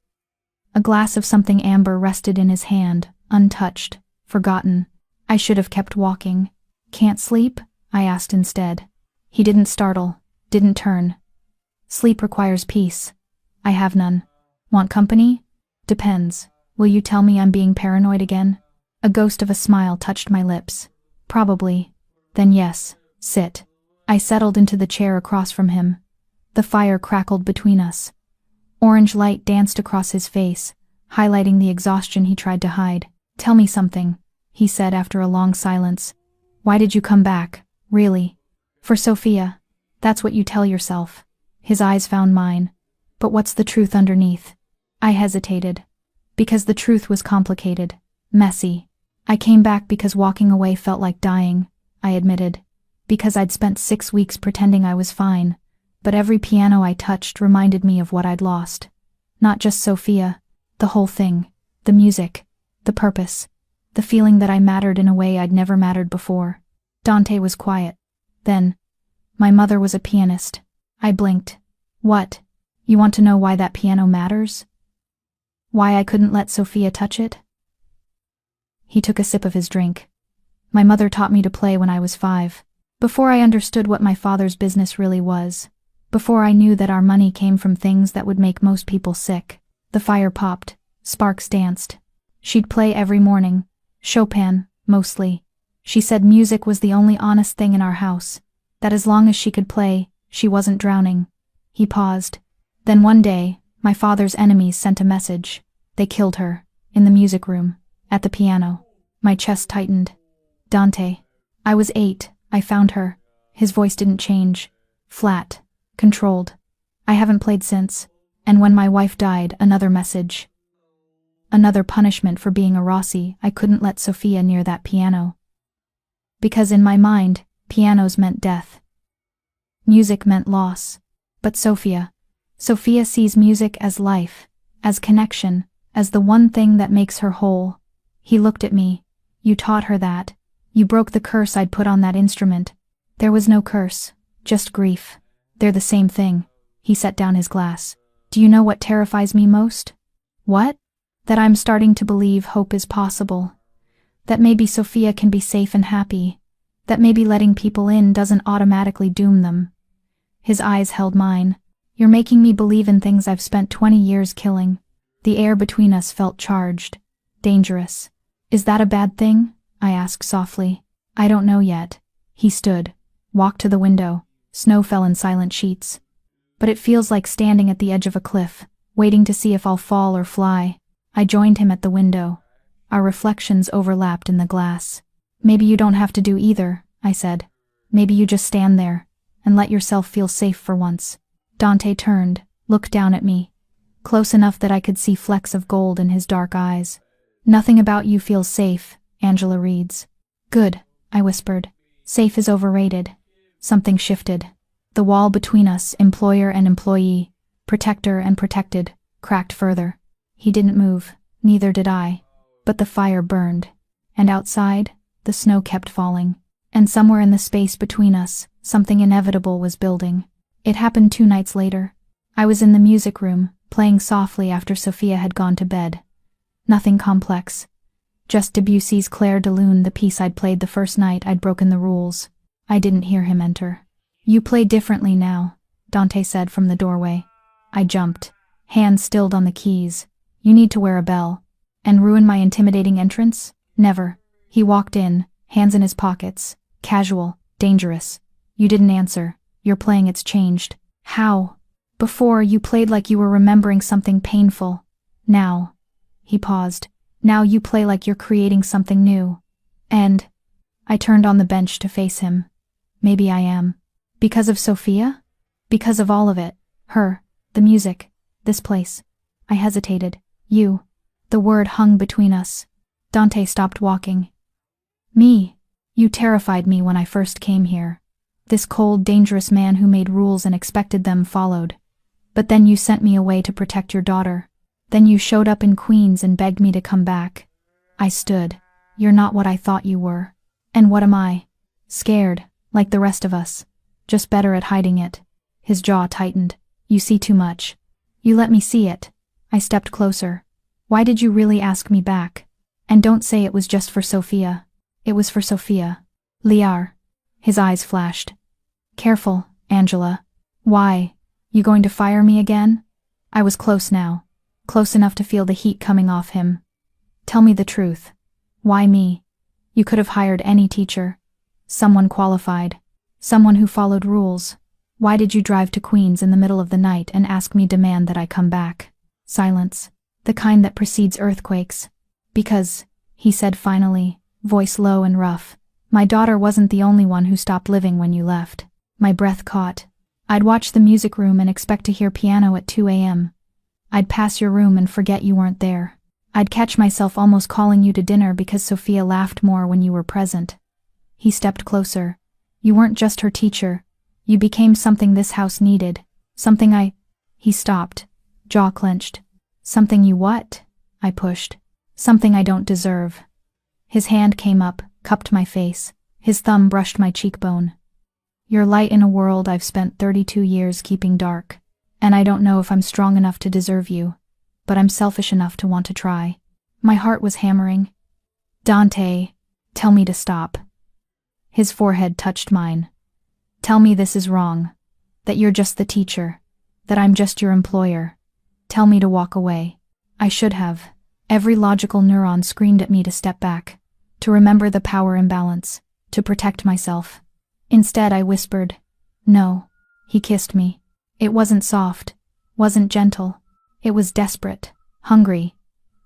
A glass of something amber rested in his hand, untouched, forgotten. I should have kept walking. "Can't sleep?" I asked instead. He didn't startle, didn't turn. "Sleep requires peace. I have none. Want company?" "Depends. Will you tell me I'm being paranoid again?" A ghost of a smile touched my lips. "Probably. Then yes, sit." I settled into the chair across from him. The fire crackled between us. Orange light danced across his face, highlighting the exhaustion he tried to hide. "Tell me something," he said after a long silence. "Why did you come back, really?" "For Sophia. That's what you tell yourself." His eyes found mine. "But what's the truth underneath?" I hesitated. "Because the truth was complicated, messy. I came back because walking away felt like dying," I admitted. "Because I'd spent 6 weeks pretending I was fine. But every piano I touched reminded me of what I'd lost. Not just Sophia, the whole thing. The music, the purpose, the feeling that I mattered in a way I'd never mattered before." Dante was quiet. Then, "My mother was a pianist." I blinked. "What? You want to know why that piano matters? Why I couldn't let Sophia touch it?" He took a sip of his drink. "My mother taught me to play when I was 5. Before I understood what my father's business really was. Before I knew that our money came from things that would make most people sick." The fire popped. Sparks danced. "She'd play every morning. Chopin, mostly. She said music was the only honest thing in our house. That as long as she could play, she wasn't drowning." He paused. "Then one day, my father's enemies sent a message. They killed her. In the music room. At the piano." My chest tightened. "Dante." "I was 8. I found her." His voice didn't change. Flat. Controlled. "I haven't played since. And when my wife died, another message. Another punishment for being a Rossi. I couldn't let Sophia near that piano. Because in my mind, pianos meant death. Music meant loss. But Sophia sees music as life, as connection, as the one thing that makes her whole." He looked at me. "You taught her that. You broke the curse I'd put on that instrument." "There was no curse, just grief. They're the same thing." He set down his glass. "Do you know what terrifies me most?" "What?" "That I'm starting to believe hope is possible. That maybe Sophia can be safe and happy. That maybe letting people in doesn't automatically doom them." His eyes held mine. "You're making me believe in things I've spent 20 years killing." The air between us felt charged. Dangerous. "Is that a bad thing?" I asked softly. "I don't know yet." He stood, walked to the window. Snow fell in silent sheets. "But it feels like standing at the edge of a cliff, waiting to see if I'll fall or fly." I joined him at the window. Our reflections overlapped in the glass. "Maybe you don't have to do either," I said. "Maybe you just stand there, and let yourself feel safe for once." Dante turned, looked down at me, close enough that I could see flecks of gold in his dark eyes. "Nothing about you feels safe," Angela reads. "Good," I whispered. "Safe is overrated." Something shifted. The wall between us, employer and employee, protector and protected, cracked further. He didn't move, neither did I. But the fire burned. And outside, the snow kept falling. And somewhere in the space between us, something inevitable was building. It happened 2 nights later. I was in the music room, playing softly after Sophia had gone to bed. Nothing complex. Just Debussy's Clair de Lune, the piece I'd played the first night I'd broken the rules. I didn't hear him enter. "You play differently now," Dante said from the doorway. I jumped, hands stilled on the keys. "You need to wear a bell." "And ruin my intimidating entrance?" "Never." He walked in, hands in his pockets. Casual, dangerous. "You didn't answer. Your playing, it's changed." "How?" "Before, you played like you were remembering something painful. Now," he paused, "now you play like you're creating something new." And I turned on the bench to face him. Maybe I am. Because of Sophia? Because of all of it. Her, the music, this place. I hesitated. You. The word hung between us. Dante stopped walking. Me. You terrified me when I first came here. This cold, dangerous man who made rules and expected them followed. But then you sent me away to protect your daughter. Then you showed up in Queens and begged me to come back. I stood. You're not what I thought you were. And what am I? Scared, like the rest of us. Just better at hiding it. His jaw tightened. You see too much. You let me see it. I stepped closer. Why did you really ask me back? And don't say it was just for Sophia. It was for Sophia. Liar. His eyes flashed. Careful, Angela. Why? You going to fire me again? I was close now. Close enough to feel the heat coming off him. Tell me the truth. Why me? You could have hired any teacher. Someone qualified. Someone who followed rules. Why did you drive to Queens in the middle of the night and ask me demand that I come back? Silence. The kind that precedes earthquakes. Because, he said finally, voice low and rough, my daughter wasn't the only one who stopped living when you left. My breath caught. I'd watch the music room and expect to hear piano at 2 a.m. I'd pass your room and forget you weren't there. I'd catch myself almost calling you to dinner because Sophia laughed more when you were present. He stepped closer. You weren't just her teacher. You became something this house needed. Something He stopped, jaw clenched. Something you what? I pushed. Something I don't deserve. His hand came up, cupped my face. His thumb brushed my cheekbone. You're light in a world I've spent 32 years keeping dark. And I don't know if I'm strong enough to deserve you. But I'm selfish enough to want to try. My heart was hammering. Dante, tell me to stop. His forehead touched mine. Tell me this is wrong. That you're just the teacher. That I'm just your employer. Tell me to walk away. I should have. Every logical neuron screamed at me to step back. To remember the power imbalance. To protect myself. Instead I whispered, no. He kissed me. It wasn't soft. Wasn't gentle. It was desperate. Hungry.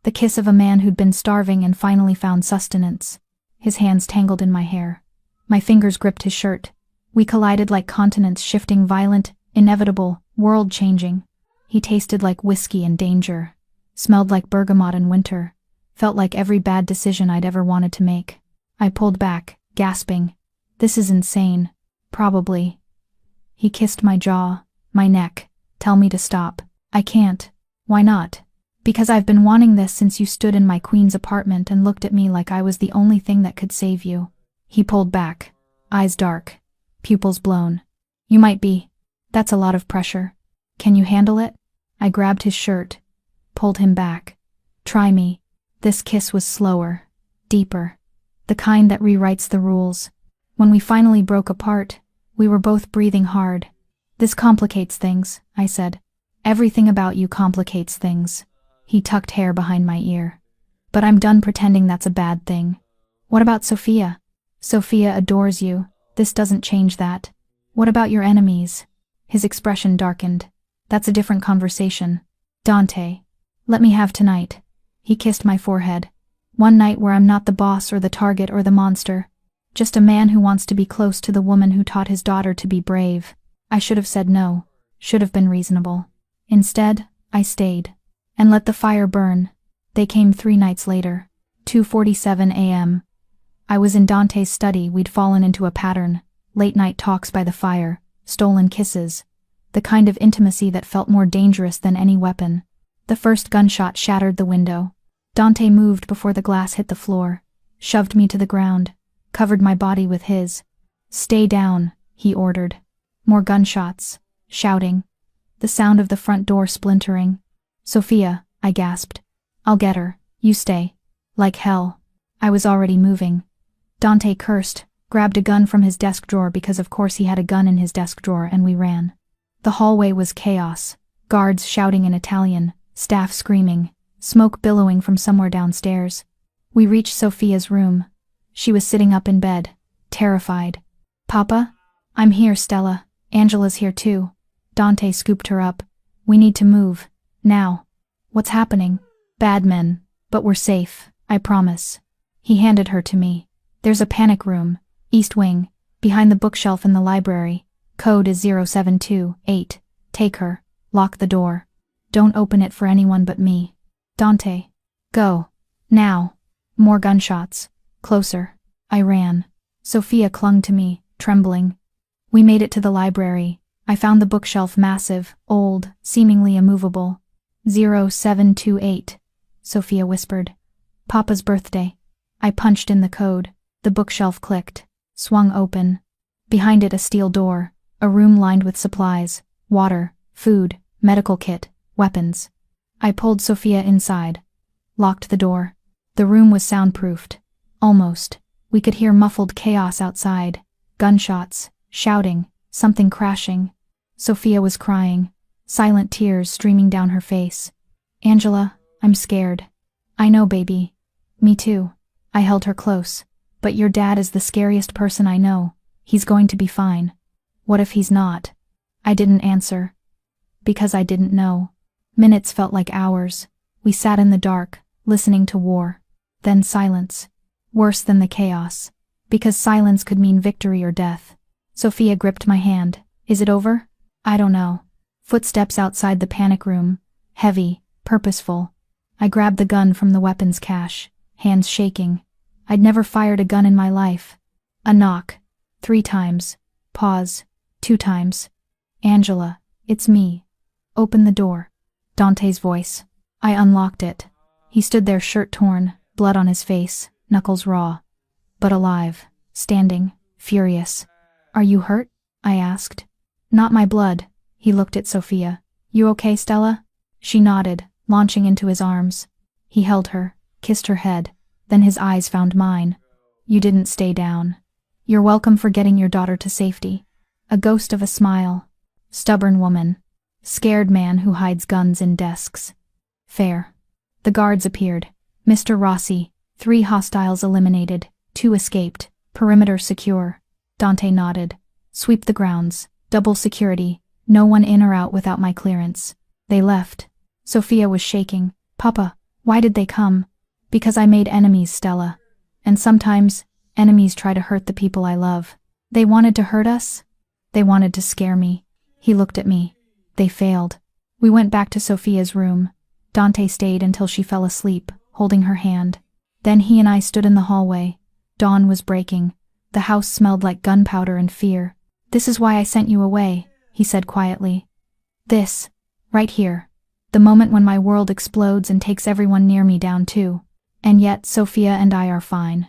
The kiss of a man who'd been starving and finally found sustenance. His hands tangled in my hair. My fingers gripped his shirt. We collided like continents shifting, violent, inevitable, world-changing. He tasted like whiskey and danger. Smelled like bergamot in winter. Felt like every bad decision I'd ever wanted to make. I pulled back, gasping. This is insane. Probably. He kissed my jaw, my neck. Tell me to stop. I can't. Why not? Because I've been wanting this since you stood in my Queen's apartment and looked at me like I was the only thing that could save you. He pulled back. Eyes dark. Pupils blown. You might be. That's a lot of pressure. Can you handle it? I grabbed his shirt. Pulled him back. Try me. This kiss was slower. Deeper. The kind that rewrites the rules. When we finally broke apart, we were both breathing hard. This complicates things, I said. Everything about you complicates things. He tucked hair behind my ear. But I'm done pretending that's a bad thing. What about Sophia? Sophia adores you. This doesn't change that. What about your enemies? His expression darkened. That's a different conversation. Dante. Let me have tonight. He kissed my forehead. One night where I'm not the boss or the target or the monster. Just a man who wants to be close to the woman who taught his daughter to be brave. I should have said no. Should have been reasonable. Instead, I stayed. And let the fire burn. They came 3 nights later. 2:47 a.m. I was in Dante's study. We'd fallen into a pattern. Late-night talks by the fire. Stolen kisses. The kind of intimacy that felt more dangerous than any weapon. The first gunshot shattered the window. Dante moved before the glass hit the floor. Shoved me to the ground. Covered my body with his. Stay down, he ordered. More gunshots. Shouting. The sound of the front door splintering. Sophia, I gasped. I'll get her. You stay. Like hell. I was already moving. Dante cursed, grabbed a gun from his desk drawer because of course he had a gun in his desk drawer, and we ran. The hallway was chaos. Guards shouting in Italian, staff screaming, smoke billowing from somewhere downstairs. We reached Sophia's room. She was sitting up in bed, terrified. Papa? I'm here, Stella. Angela's here too. Dante scooped her up. We need to move. Now. What's happening? Bad men. But we're safe, I promise. He handed her to me. There's a panic room. East wing. Behind the bookshelf in the library. Code is 0728. Take her. Lock the door. Don't open it for anyone but me. Dante. Go. Now. More gunshots. Closer. I ran. Sophia clung to me, trembling. We made it to the library. I found the bookshelf massive, old, seemingly immovable. 0728. Sophia whispered. Papa's birthday. I punched in the code. The bookshelf clicked. Swung open. Behind it a steel door. A room lined with supplies. Water, food, medical kit, weapons. I pulled Sophia inside. Locked the door. The room was soundproofed. Almost. We could hear muffled chaos outside. Gunshots, shouting, something crashing. Sophia was crying. Silent tears streaming down her face. Angela, I'm scared. I know, baby. Me too. I held her close. But your dad is the scariest person I know. He's going to be fine. What if he's not? I didn't answer. Because I didn't know. Minutes felt like hours. We sat in the dark, listening to war. Then silence. Worse than the chaos. Because silence could mean victory or death. Sophia gripped my hand. Is it over? I don't know. Footsteps outside the panic room. Heavy, purposeful. I grabbed the gun from the weapons cache, hands shaking. I'd never fired a gun in my life. A knock. 3 times. Pause. 2 times. Angela, it's me. Open the door. Dante's voice. I unlocked it. He stood there, shirt torn, blood on his face, knuckles raw. But alive, standing, furious. Are you hurt? I asked. Not my blood. He looked at Sophia. You okay, Stella? She nodded, launching into his arms. He held her, kissed her head, then his eyes found mine. You didn't stay down. You're welcome for getting your daughter to safety. A ghost of a smile. Stubborn woman. Scared man who hides guns in desks. Fair. The guards appeared. Mr. Rossi. 3 hostiles eliminated. 2 escaped. Perimeter secure. Dante nodded. Sweep the grounds. Double security. No one in or out without my clearance. They left. Sophia was shaking. Papa, why did they come? Because I made enemies, Stella. And sometimes, enemies try to hurt the people I love. They wanted to hurt us? They wanted to scare me. He looked at me. They failed. We went back to Sophia's room. Dante stayed until she fell asleep, holding her hand. Then he and I stood in the hallway. Dawn was breaking. The house smelled like gunpowder and fear. This is why I sent you away, he said quietly. This, right here. The moment when my world explodes and takes everyone near me down too. And yet, Sophia and I are fine.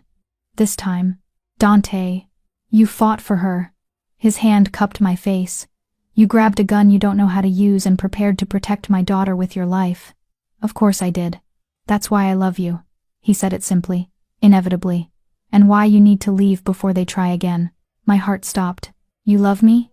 This time. Dante, you fought for her. His hand cupped my face. You grabbed a gun you don't know how to use and prepared to protect my daughter with your life. Of course I did. That's why I love you. He said it simply, inevitably. And why you need to leave before they try again. My heart stopped. You love me?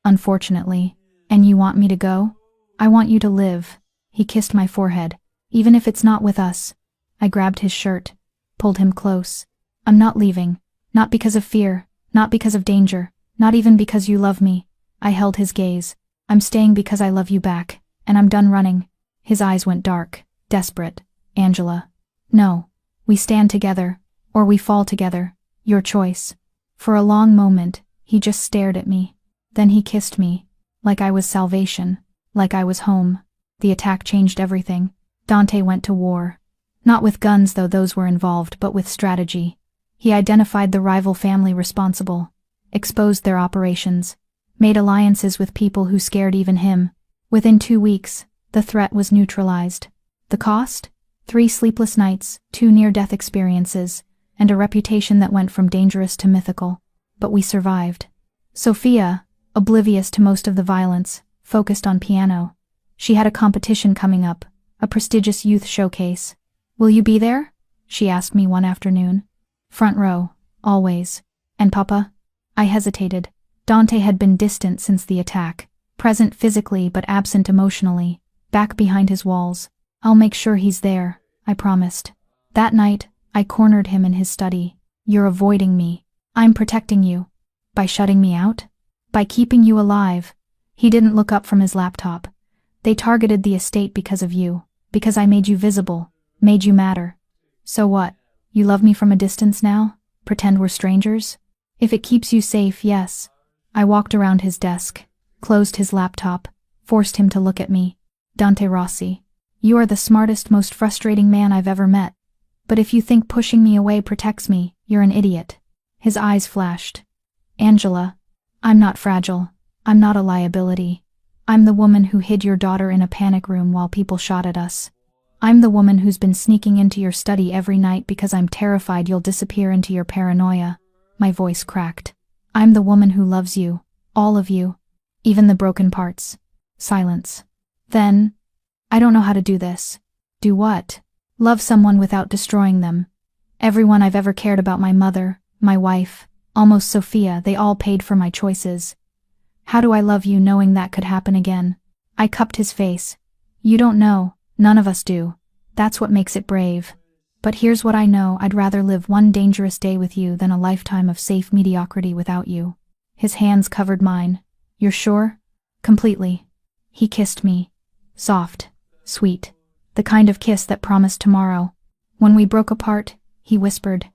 Unfortunately. And you want me to go? I want you to live. He kissed my forehead. Even if it's not with us. I grabbed his shirt. Pulled him close. I'm not leaving. Not because of fear. Not because of danger. Not even because you love me. I held his gaze. I'm staying because I love you back. And I'm done running. His eyes went dark. Desperate. Angela. No. We stand together. Or we fall together. Your choice. For a long moment, he just stared at me. Then he kissed me. Like I was salvation. Like I was home. The attack changed everything. Dante went to war. Not with guns, though those were involved, but with strategy. He identified the rival family responsible. Exposed their operations. Made alliances with people who scared even him. Within 2 weeks, the threat was neutralized. The cost? 3 sleepless nights, 2 near-death experiences, and a reputation that went from dangerous to mythical. But we survived. Sophia, oblivious to most of the violence, focused on piano. She had a competition coming up, a prestigious youth showcase. Will you be there? She asked me one afternoon. Front row, always. And Papa? I hesitated. Dante had been distant since the attack, present physically but absent emotionally, back behind his walls. I'll make sure he's there, I promised. That night, I cornered him in his study. You're avoiding me. I'm protecting you. By shutting me out? By keeping you alive. He didn't look up from his laptop. They targeted the estate because of you, because I made you visible, made you matter. So what? You love me from a distance now? Pretend we're strangers? If it keeps you safe, yes. I walked around his desk, closed his laptop, forced him to look at me. Dante Rossi, you are the smartest, most frustrating man I've ever met. But if you think pushing me away protects me, you're an idiot. His eyes flashed. Angela, I'm not fragile. I'm not a liability. I'm the woman who hid your daughter in a panic room while people shot at us. I'm the woman who's been sneaking into your study every night because I'm terrified you'll disappear into your paranoia. My voice cracked. I'm the woman who loves you, all of you, even the broken parts. Silence. Then, I don't know how to do this. Do what? Love someone without destroying them. Everyone I've ever cared about, my mother, my wife, almost Sophia, they all paid for my choices. How do I love you knowing that could happen again? I cupped his face. You don't know, none of us do. That's what makes it brave. But here's what I know, I'd rather live one dangerous day with you than a lifetime of safe mediocrity without you. His hands covered mine. You're sure? Completely. He kissed me. Soft. Sweet. The kind of kiss that promised tomorrow. When we broke apart, he whispered,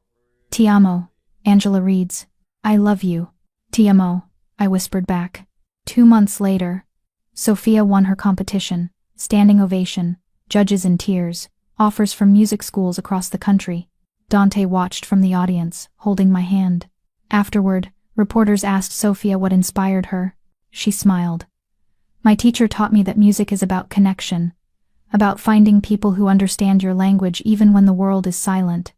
Ti amo, Angela reads. I love you. Ti amo, I whispered back. 2 months later, Sophia won her competition, standing ovation, judges in tears, offers from music schools across the country. Dante watched from the audience, holding my hand. Afterward, reporters asked Sophia what inspired her. She smiled. My teacher taught me that music is about connection, about finding people who understand your language even when the world is silent.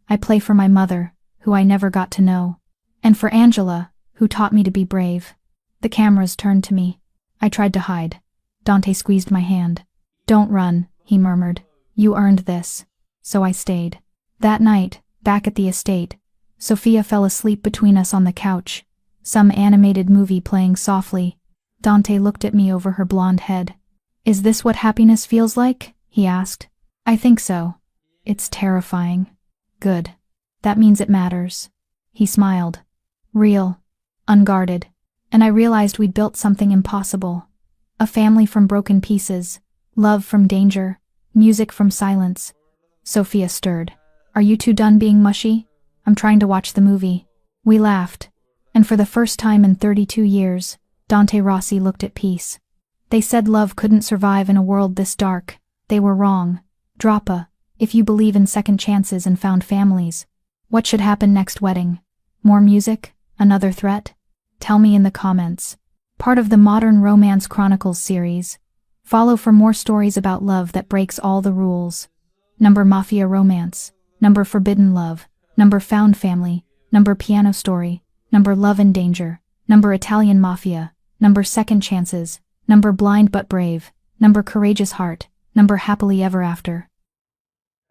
I play for my mother, who I never got to know, and for Angela, who taught me to be brave. The cameras turned to me. I tried to hide. Dante squeezed my hand. Don't run, he murmured. You earned this. So I stayed. That night, back at the estate, Sophia fell asleep between us on the couch, some animated movie playing softly. Dante looked at me over her blonde head. Is this what happiness feels like? He asked. I think so. It's terrifying. Good. That means it matters. He smiled. Real. Unguarded. And I realized we'd built something impossible. A family from broken pieces. Love from danger. Music from silence. Sophia stirred. Are you two done being mushy? I'm trying to watch the movie. We laughed. And for the first time in 32 years, Dante Rossi looked at peace. They said love couldn't survive in a world this dark. They were wrong. Droppa, if you believe in second chances and found families. What should happen next wedding? More music? Another threat? Tell me in the comments. Part of the Modern Romance Chronicles series. Follow for more stories about love that breaks all the rules. Number Mafia Romance. Number Forbidden Love. Number Found Family. Number Piano Story. Number Love and Danger. Number Italian Mafia. Number Second Chances. Number Blind but Brave. Number Courageous Heart. Number Happily Ever After.